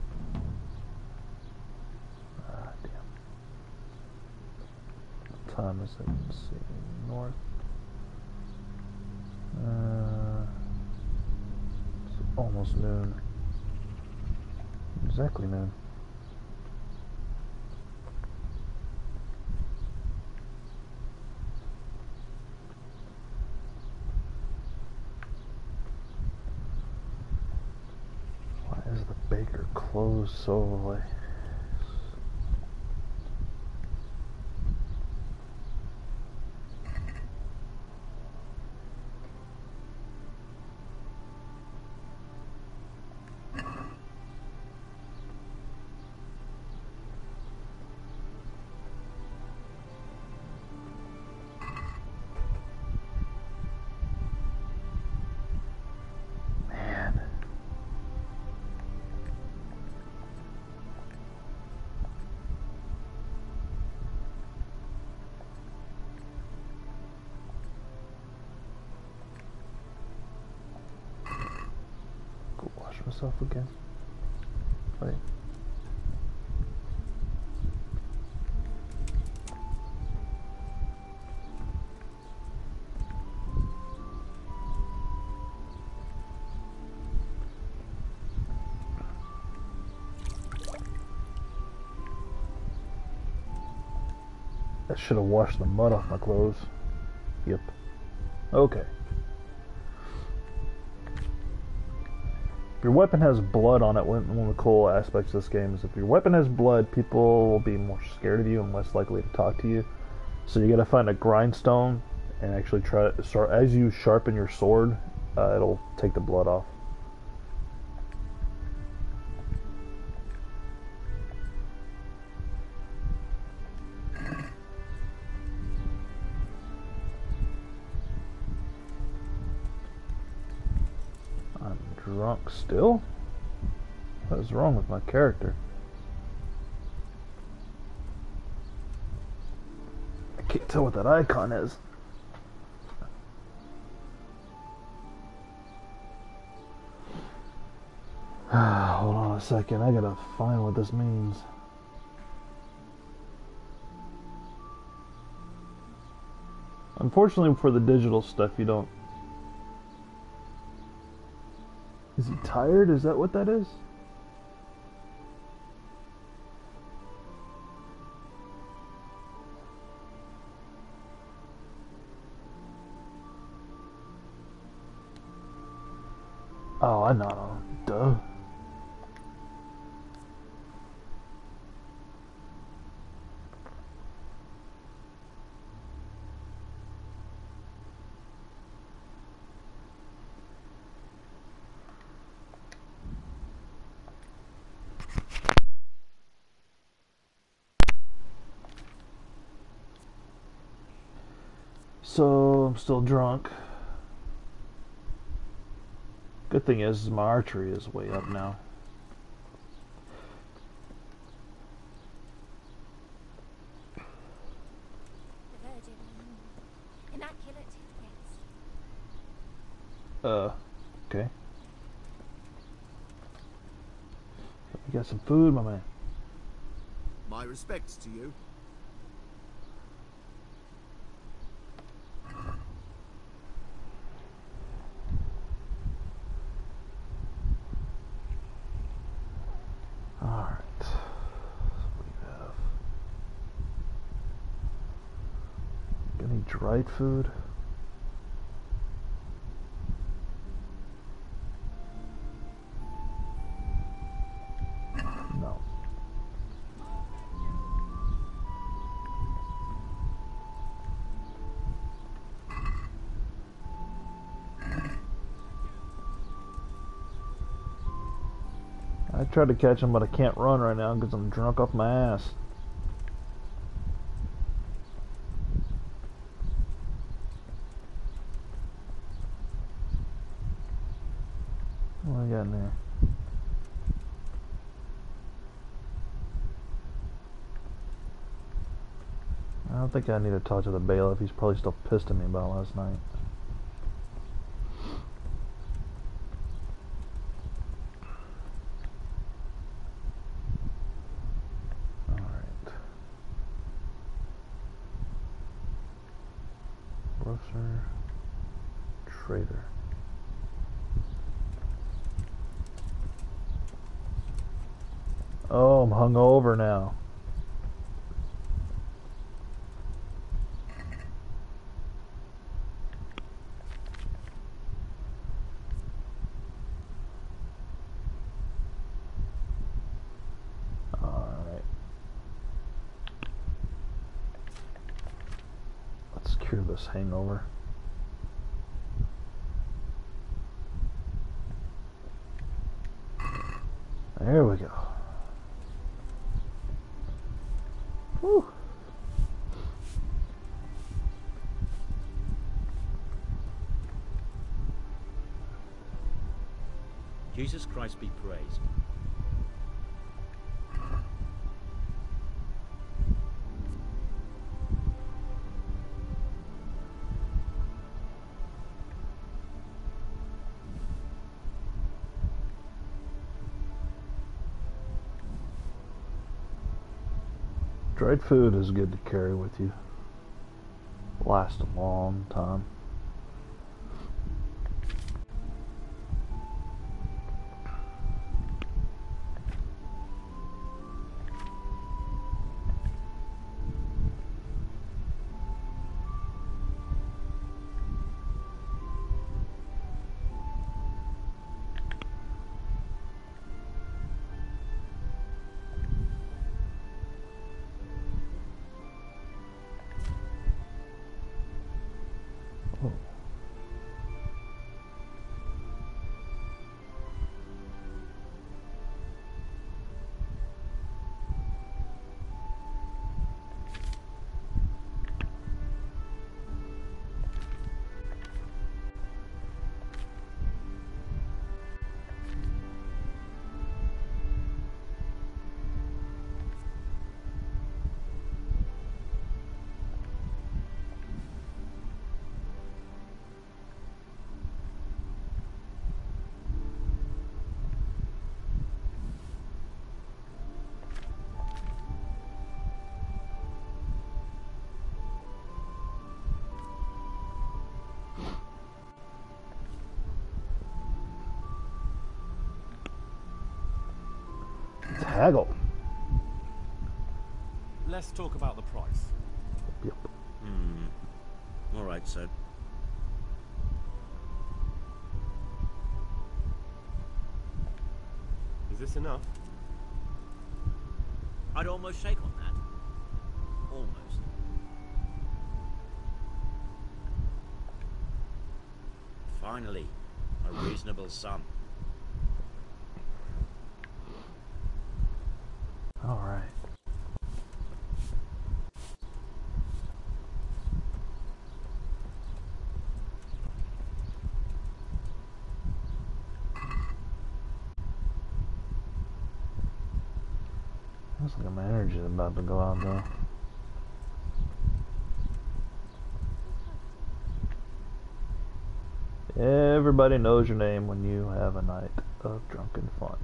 Ah, damn. What time is it? Let's see. North. It's almost noon. Exactly noon. Why is the baker closed so late? Myself again. Wait. I should have washed the mud off my clothes. Yep. Okay. If your weapon has blood on it, one of the cool aspects of this game is if your weapon has blood, people will be more scared of you and less likely to talk to you. So you gotta find a grindstone and actually try to start, as you sharpen your sword, it'll take the blood off. I'm drunk still? What is wrong with my character? I can't tell what that icon is. Hold on a second, I gotta find what this means. Unfortunately for the digital stuff, you don't... Is he tired? Is that what that is? Oh, I know. Duh. So, I'm still drunk. Good thing is, my archery is way up now. The Virgin. Immaculate, yes. Okay. You got some food, my man. My respects to you. Alright. What do you have? Any dried food? I tried to catch him, but I can't run right now because I'm drunk off my ass. What do I got in there? I don't think I need to talk to the bailiff. He's probably still pissed at me about last night. Alright. Grocer. Trader. Oh, I'm hungover now. Alright. Let's cure this hangover. There we go. Whew. Jesus Christ be praised. Dried food is good to carry with you. Lasts a long time. Oh. Let's haggle. Let's talk about the price. Yep. All right, so. Is this enough? I'd almost shake on that. Almost. Finally, a reasonable sum. All right. Looks like my energy is about to go out though. Everybody knows your name when you have a night of drunken fun.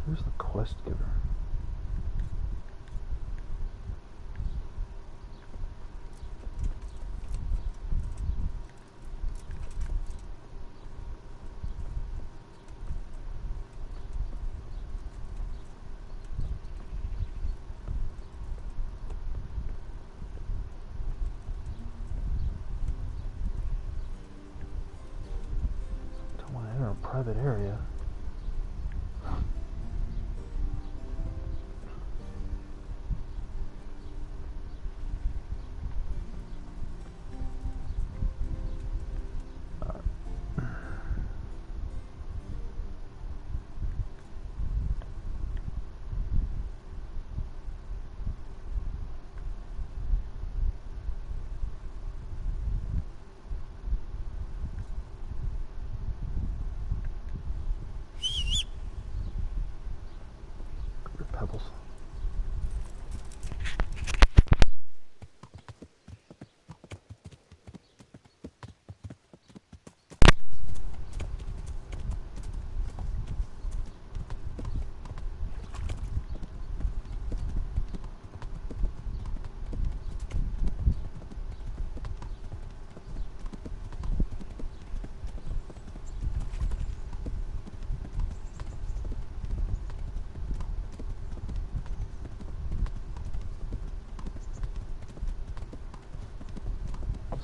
Who's the quest giver? Don't want to enter a private area.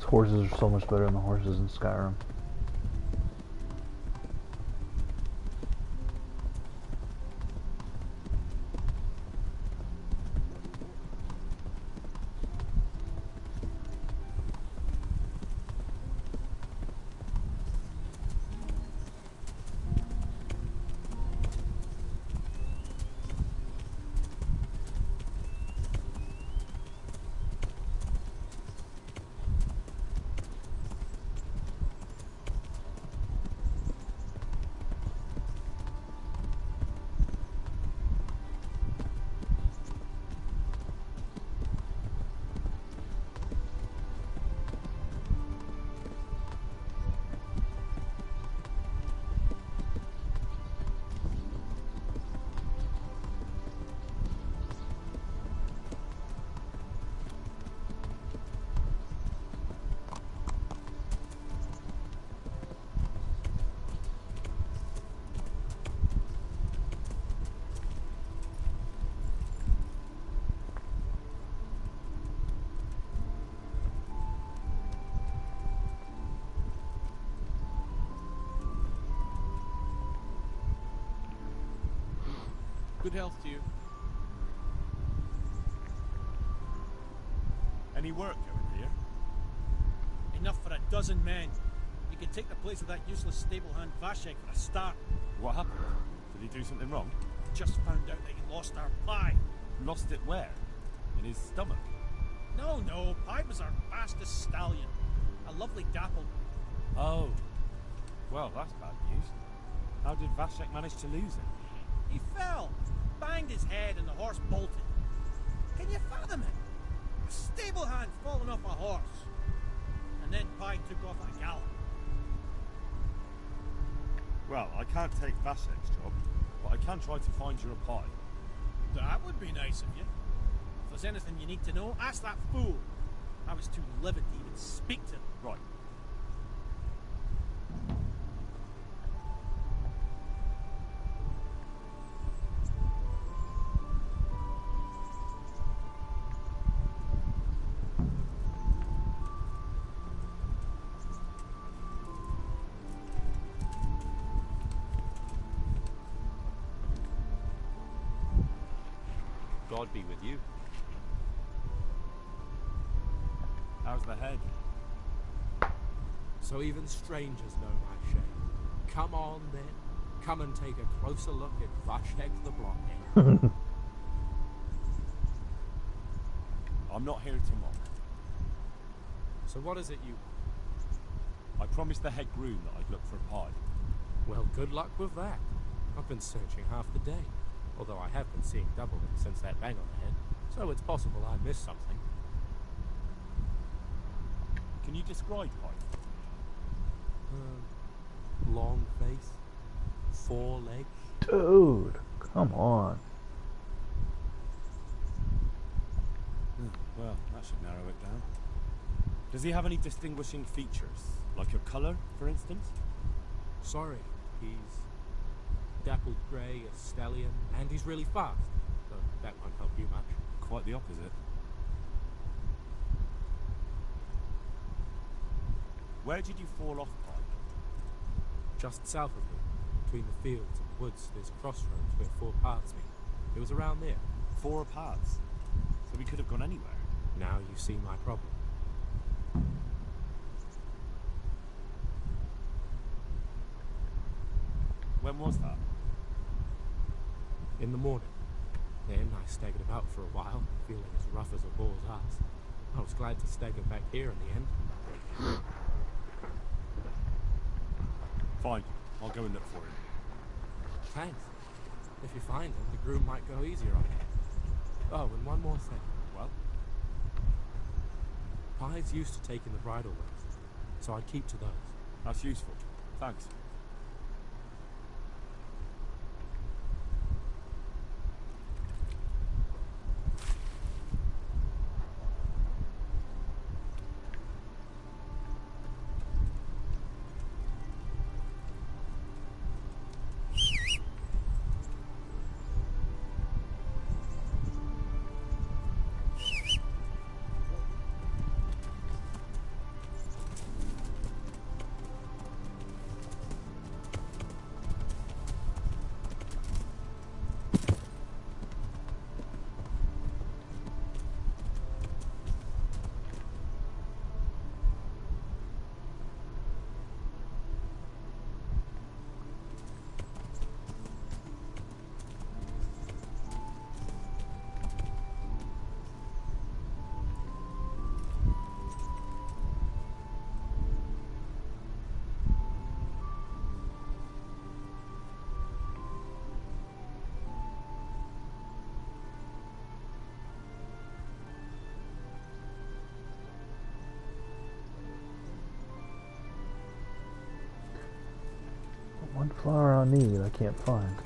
These horses are so much better than the horses in Skyrim. Good health to you. Any work going here? Enough for a dozen men. You could take the place of that useless stable hand Vashek for a start. What happened? Did he do something wrong? Just found out that he lost our pie. Lost it where? In his stomach? No, Pie was our fastest stallion. A lovely dappled. Oh. Well, that's bad news. How did Vashek manage to lose it? He fell, banged his head, and the horse bolted. Can you fathom it? A stable hand falling off a horse. And then Pie took off at a gallop. Well, I can't take Vashek's job, but I can try to find you a pie. That would be nice of you. If there's anything you need to know, ask that fool. I was too livid to even speak to him. Right. God be with you. How's the head? So even strangers know my shame. Come on then. Come and take a closer look at Vashek the Blockhead. I'm not here to mock. So what is it you... I promised the head groom that I'd look for a pie. Well, good luck with that. I've been searching half the day. Although I have been seeing double since that bang on the head. So it's possible I missed something. Can you describe pie? Long face. 4 legs. Dude, come on. Well, that should narrow it down. Does he have any distinguishing features? Like a colour, for instance? Sorry, he's dappled grey, a stallion, and he's really fast. So that won't help you much. Quite the opposite. Where did you fall off, Pike? Just south of here, between the fields and the woods, there's a crossroads where 4 paths meet. It was around there. 4 paths? So we could have gone anywhere. Now you see my problem. When was that? In the morning. Then I staggered about for a while, feeling as rough as a bull's ass. I was glad to stagger back here in the end. Fine. I'll go and look for him. Thanks. If you find him, the groom might go easier on you. Oh, and one more thing. Well? Pie's used to taking the bridle ones, so I'd keep to those. That's useful. Thanks. One flower I need, I can't find.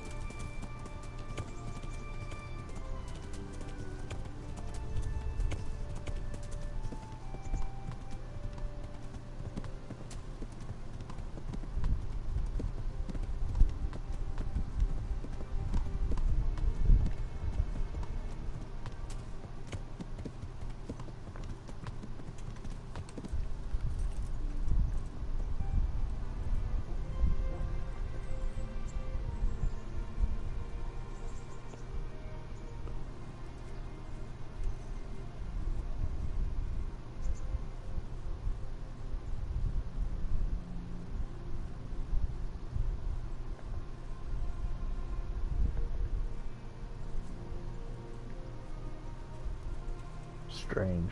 Strange.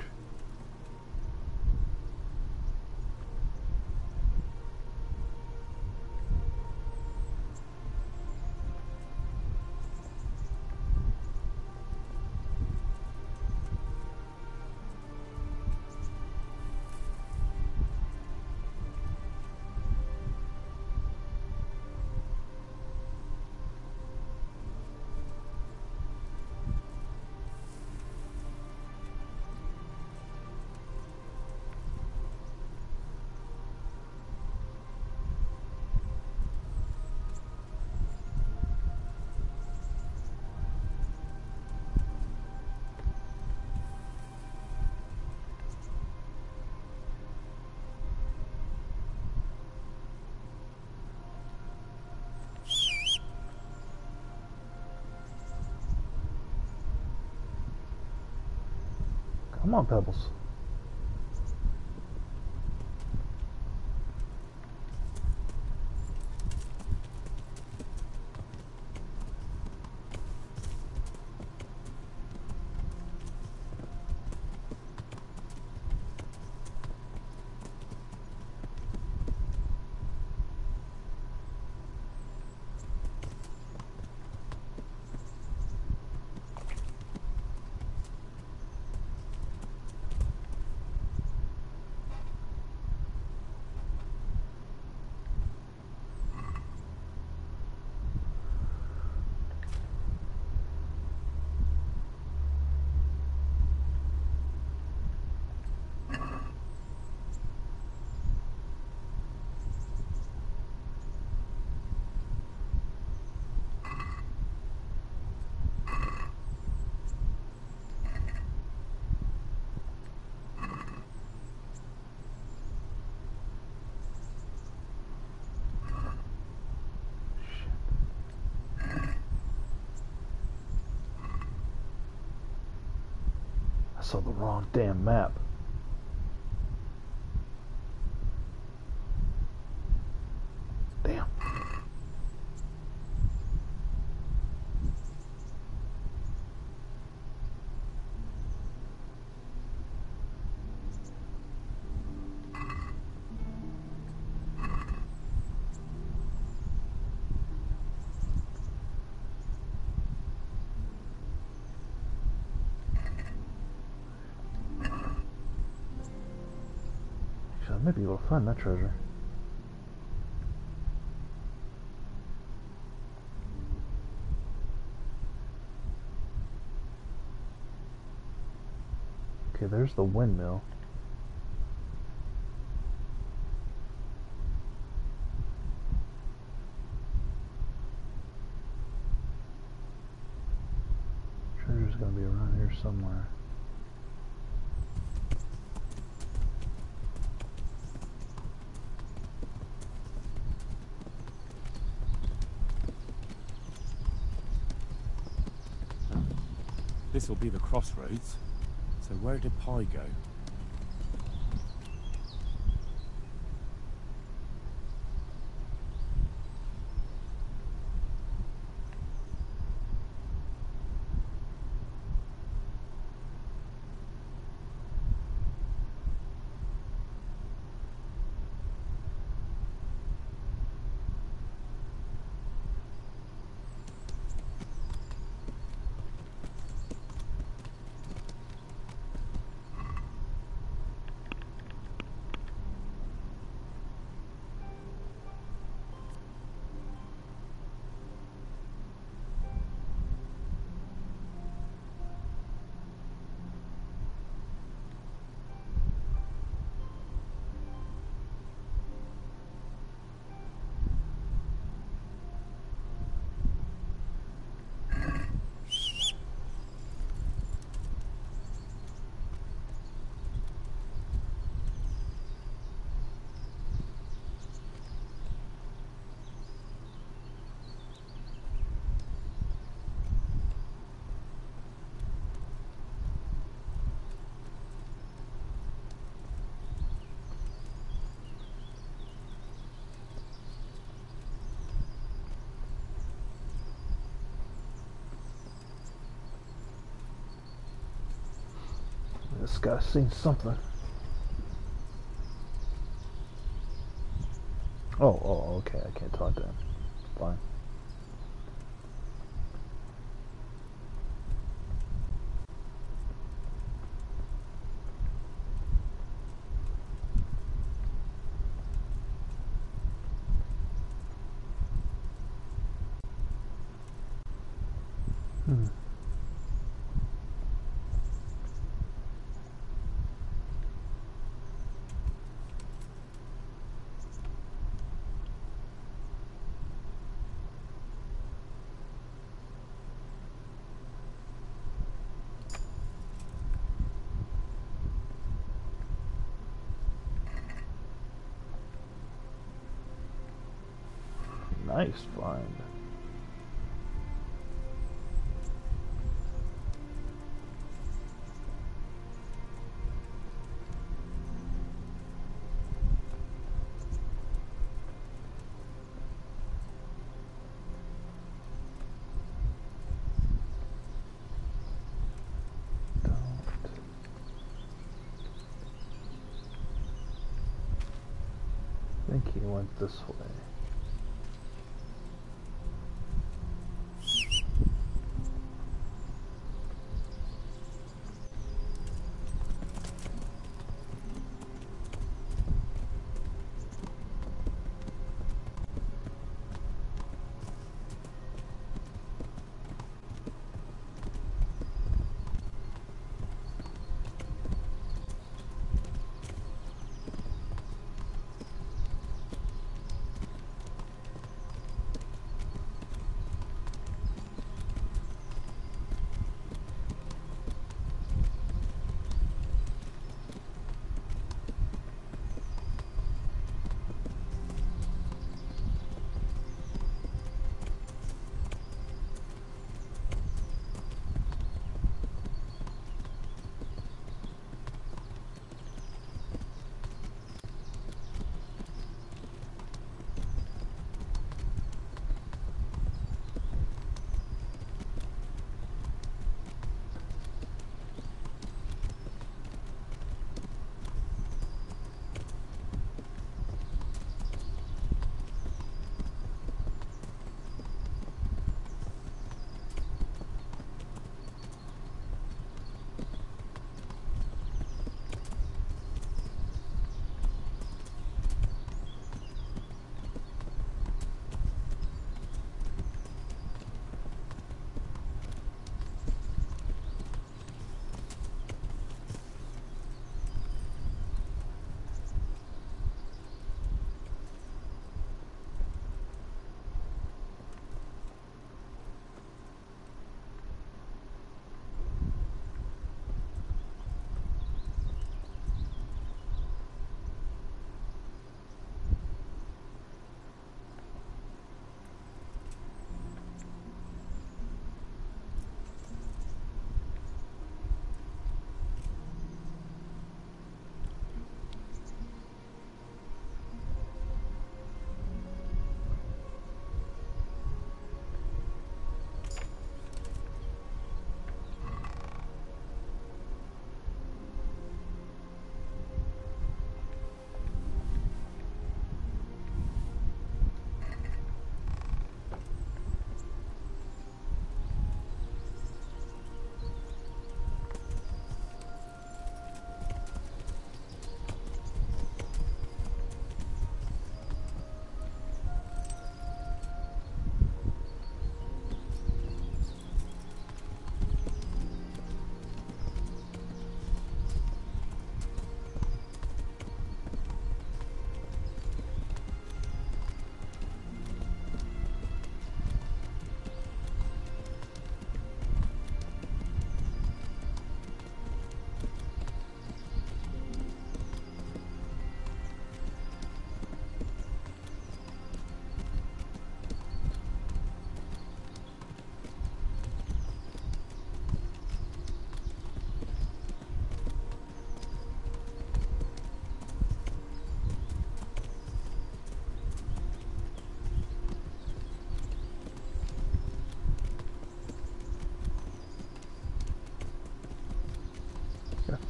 Come on, Pebbles. I saw the wrong damn map. Damn. Actually, I might be able to find that treasure. Okay, there's the windmill. Treasure's gonna be around here somewhere. This will be the crossroads. So where did Pi go? This guy's seen something. Oh, okay. I can't talk to him. Fine. Nice find. I think he went this way.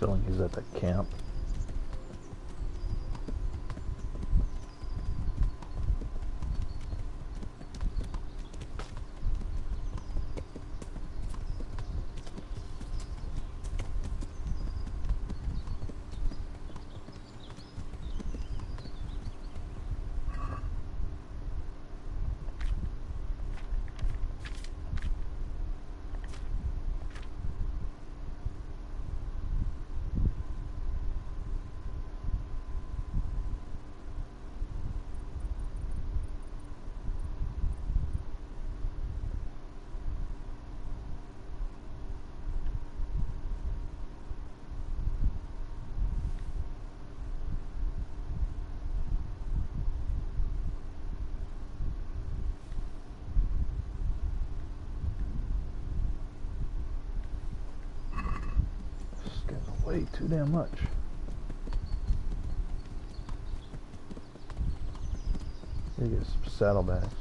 feeling he's at the camp. Way too damn much. Gotta get some saddlebags.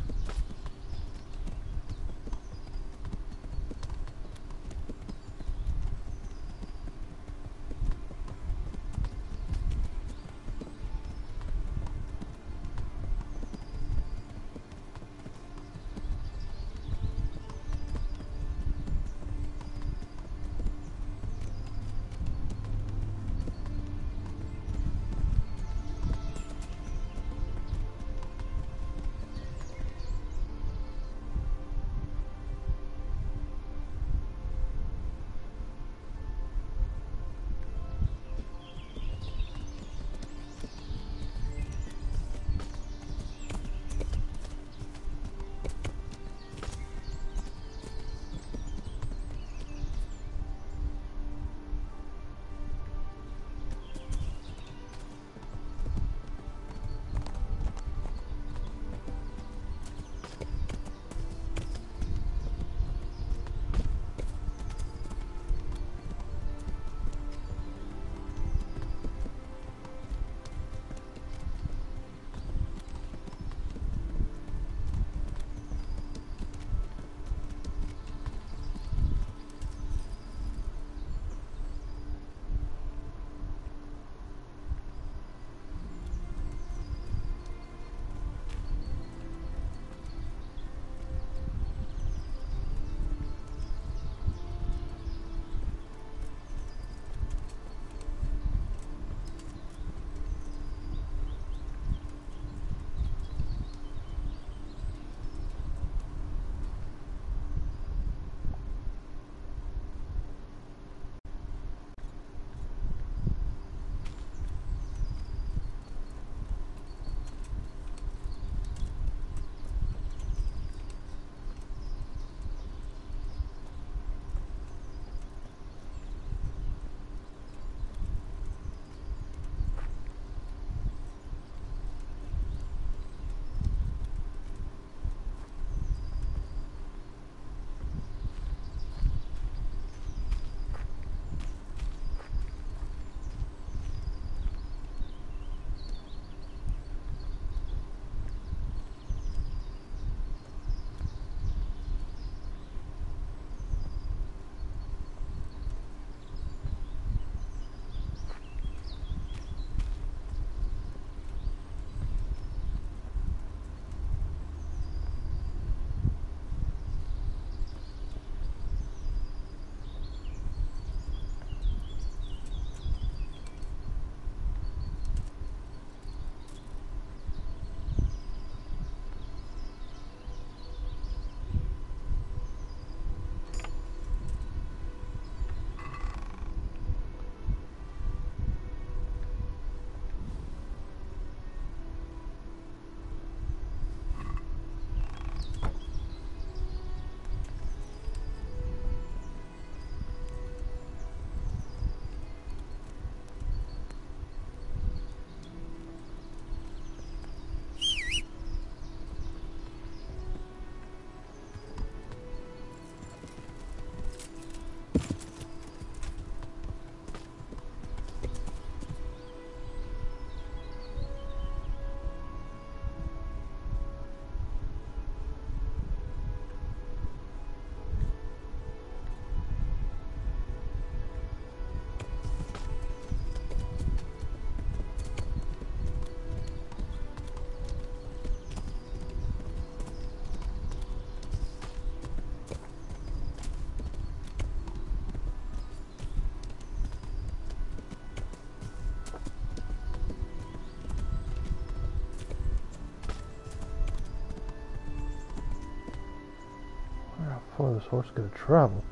How far this horse gonna travel?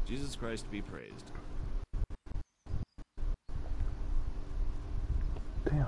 Jesus Christ be praised. Damn.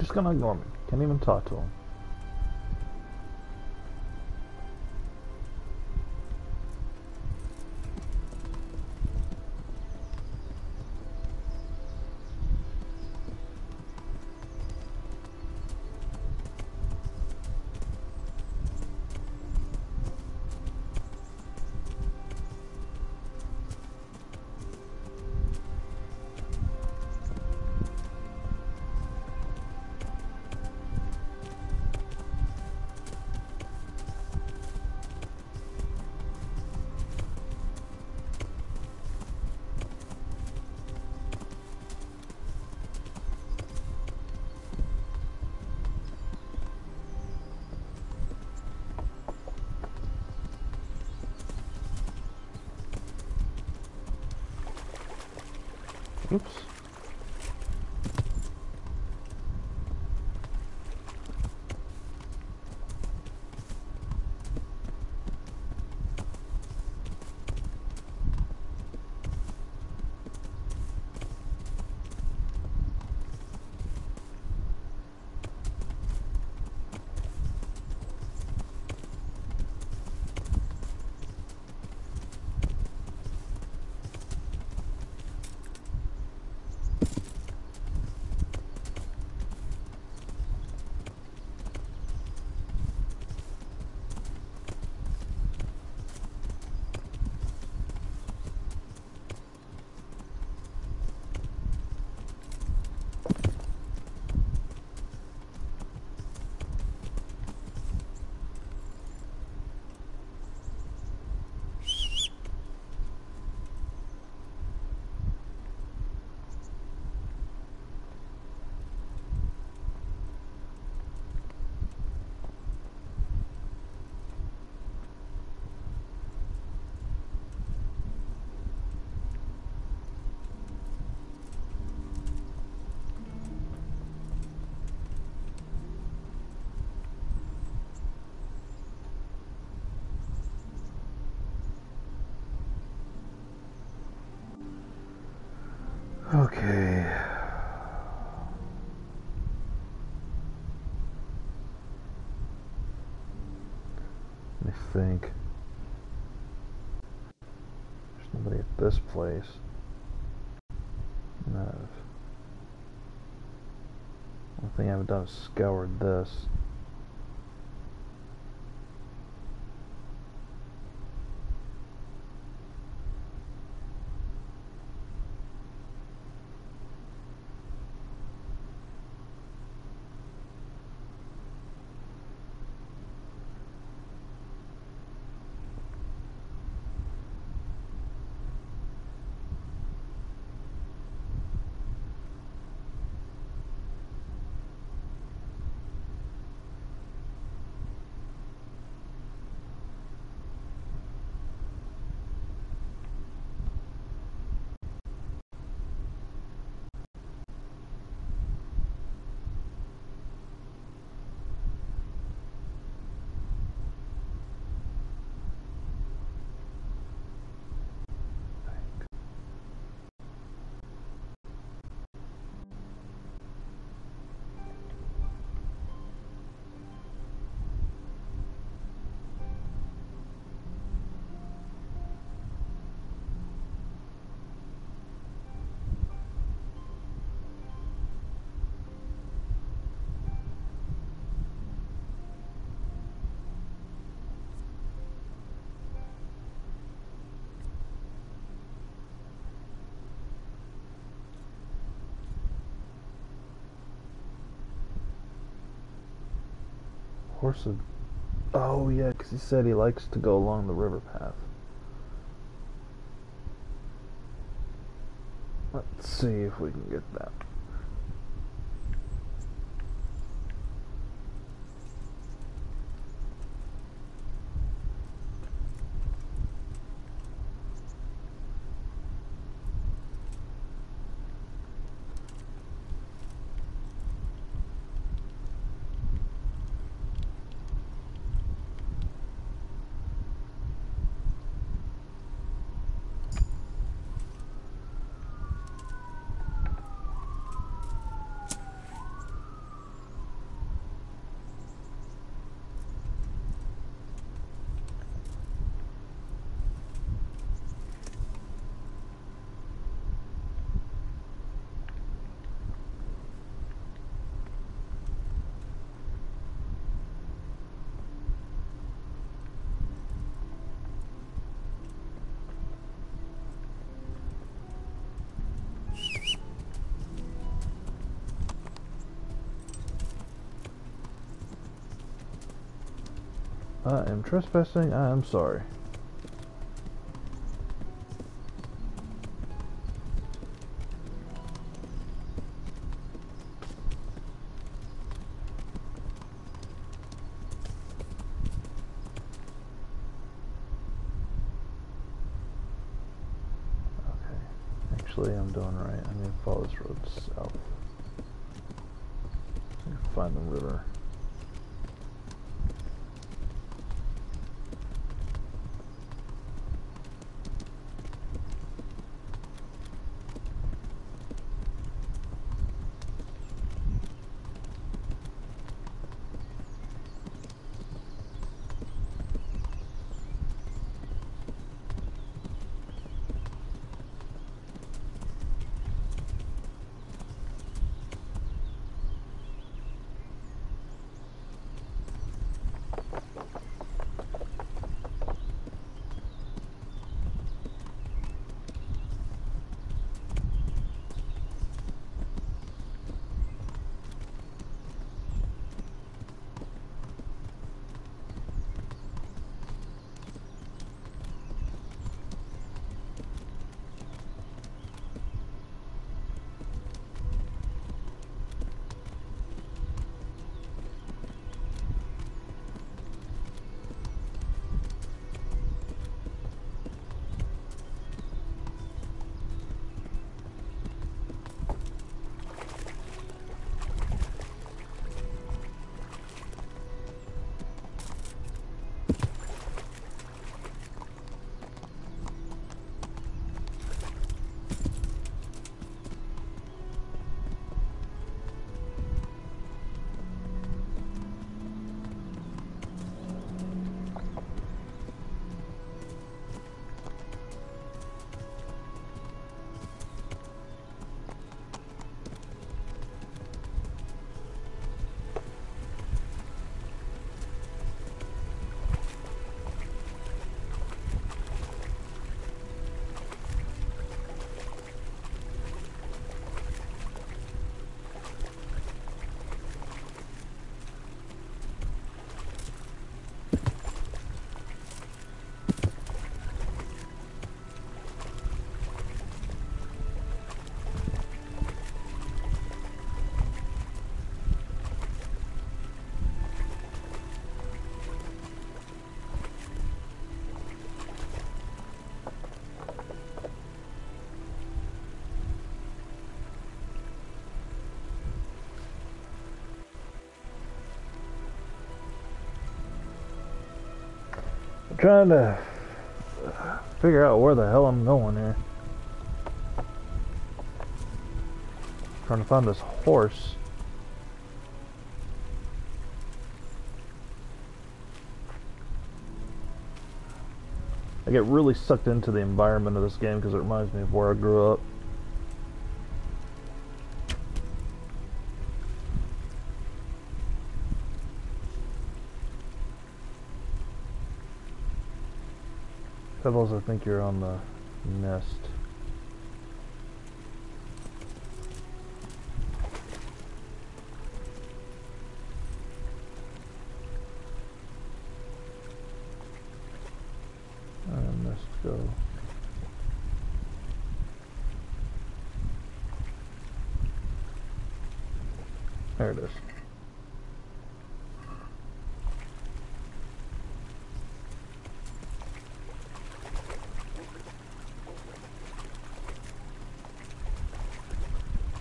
just gonna ignore me. Can't even talk to him. Oops. Okay. Let me think. There's nobody at this place. No. One thing I haven't done is scoured this. Horse of... Oh yeah, because he said he likes to go along the river path. Let's see if we can get that. I am trespassing. I am sorry. Actually, I'm doing right. I'm going to follow this road south. Find the river. Trying to figure out where the hell I'm going here. Trying to find this horse. I get really sucked into the environment of this game because it reminds me of where I grew up. Pebbles, I think you're on the nest. Nest go. There it is.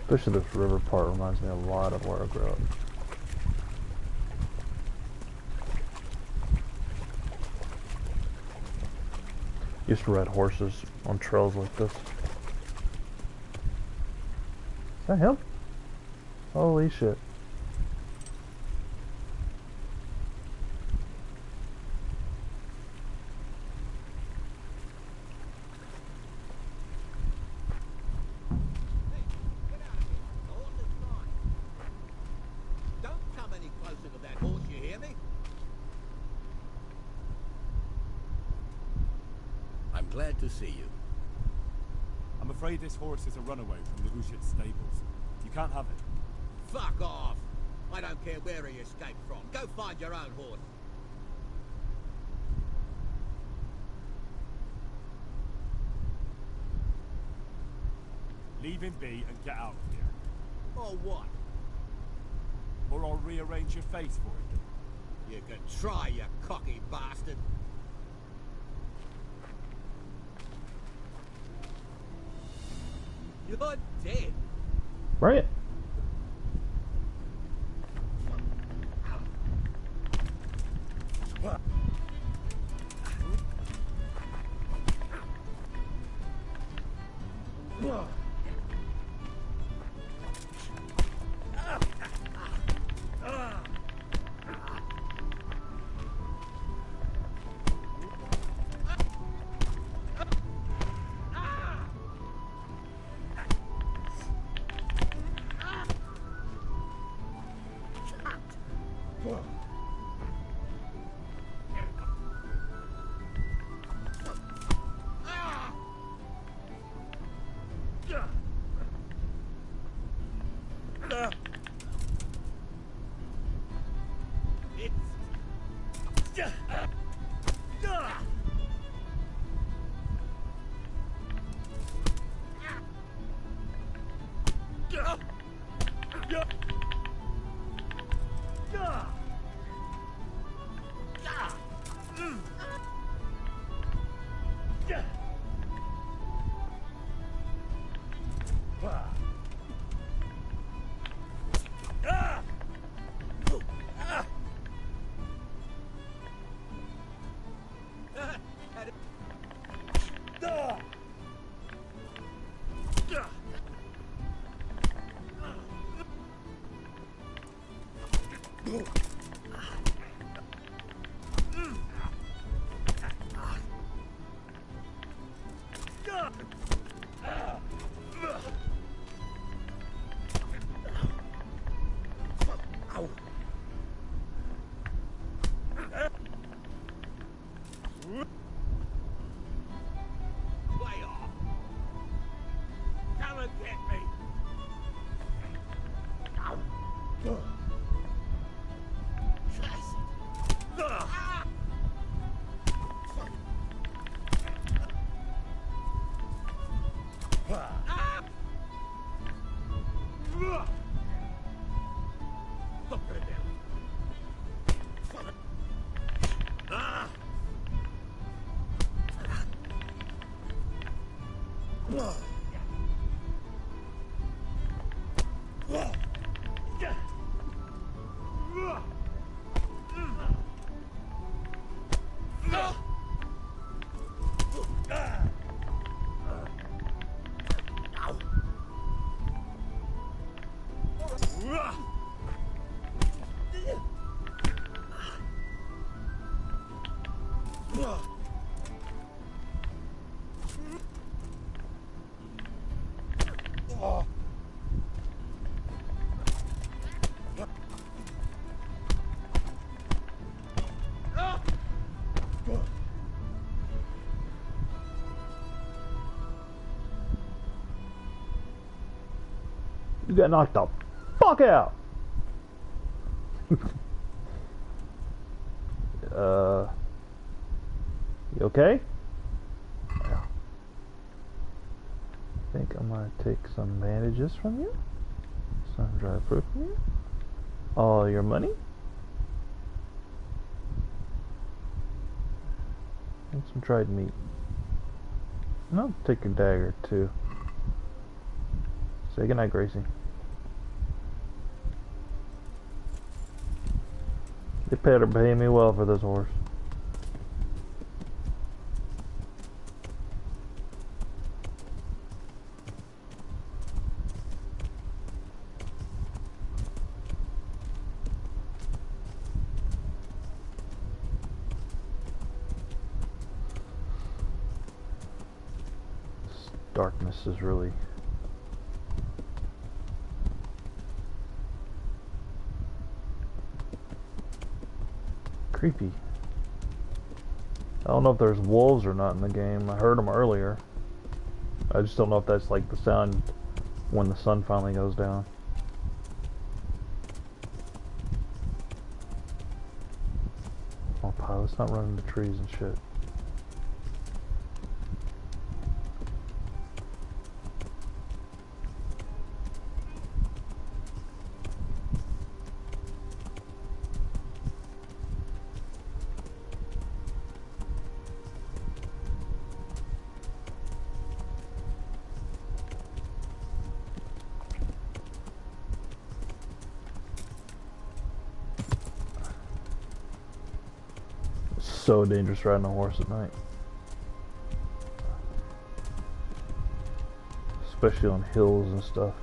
Especially this river part reminds me a lot of where I grew up. Used to ride horses on trails like this. Is that him? Holy shit. Glad to see you. I'm afraid this horse is a runaway from the Ushit stables. You can't have it. Fuck off! I don't care where he escaped from. Go find your own horse. Leave him be and get out of here. Or what? Or I'll rearrange your face for it. You can try, you cocky bastard. You're dead. Bring it. You got knocked the fuck out. You okay? Yeah. I think I'm gonna take some bandages from you. Some dry fruit from you. All your money. And some dried meat. And I'll take your dagger too. Say goodnight, Gracie. They better pay me well for this horse. This darkness is really creepy. I don't know if there's wolves or not in the game. I heard them earlier. I just don't know if that's like the sound when the sun finally goes down. Oh, pal, let's not run into trees and shit. so dangerous riding a horse at night. Especially on hills and stuff.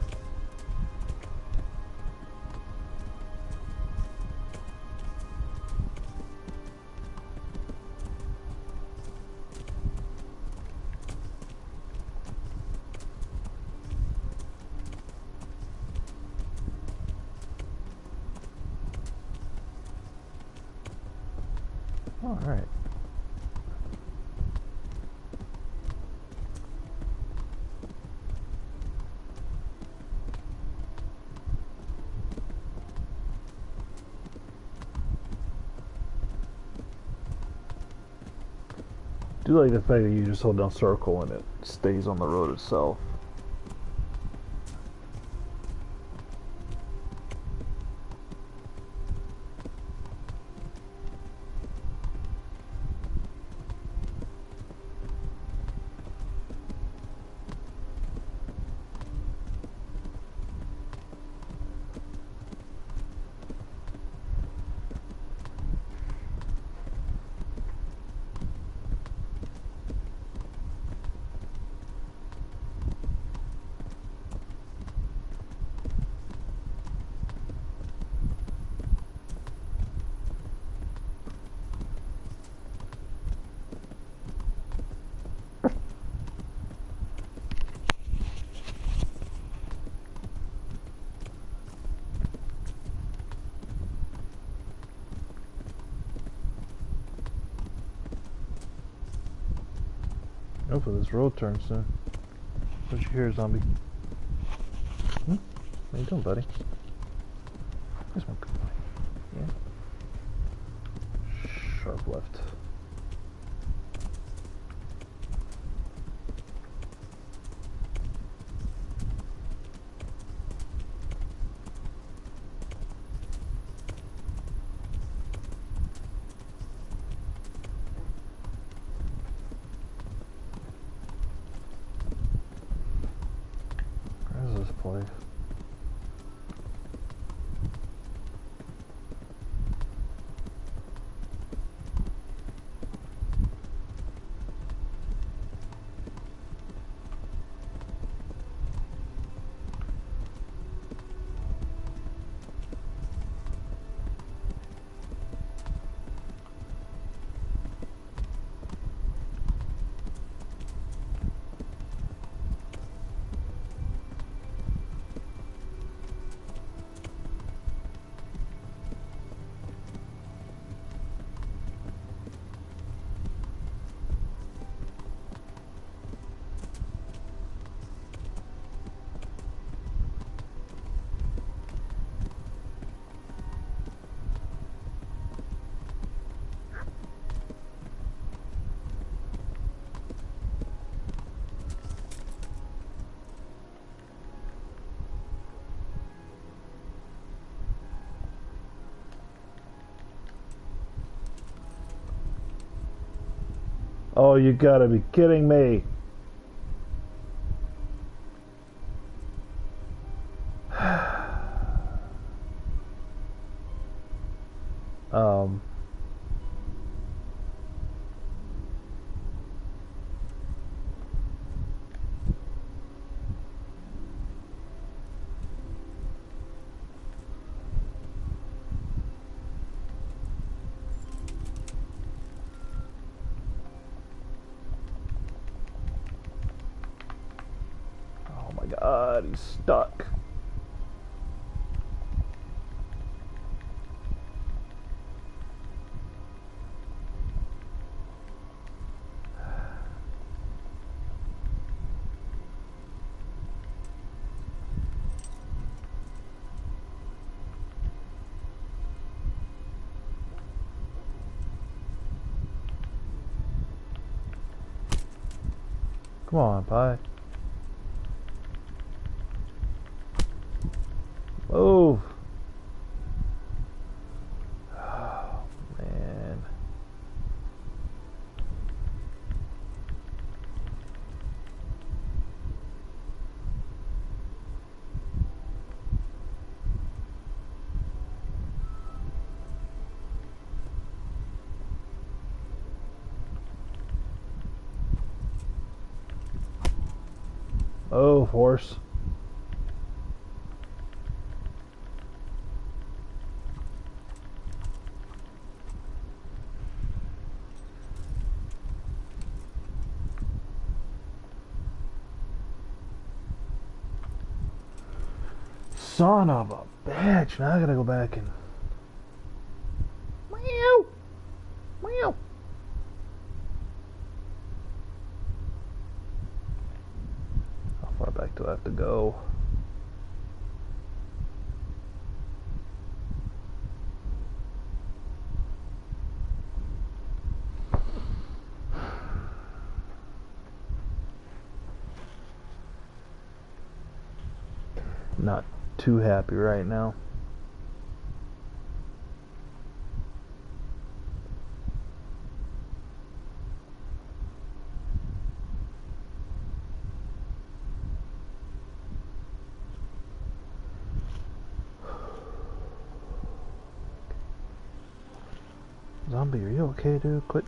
All right. I do like the fact that you just hold down circle and it stays on the road itself. Hopefully this road turns soon. What you hear, zombie? Hmm? How you doing, buddy? There's one good boy. Yeah. Sharp left. Where's this place? Oh, you gotta be kidding me. um. Oh my God, he's stuck. Come on, bye. Move. Oh, man. Oh, horse. Son of a bitch. Now I gotta go back and... Meow. Meow. How far back do I have to go? Not too happy right now. Zombie, are you okay, dude? Quit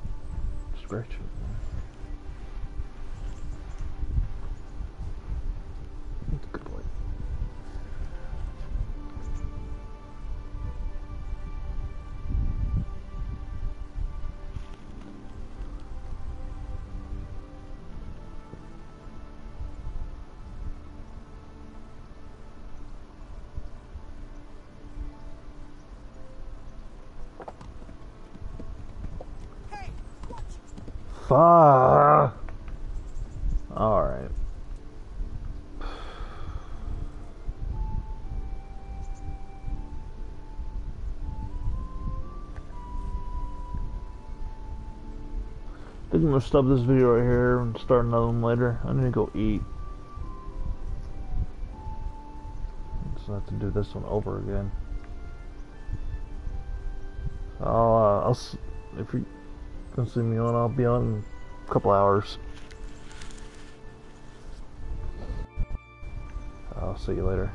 scratching. Good boy. Fuck. Alright. I think I'm gonna stop this video right here and start another one later. I need to go eat. So I have to do this one over again. If you can see me on, I'll be on in a couple hours. I'll see you later.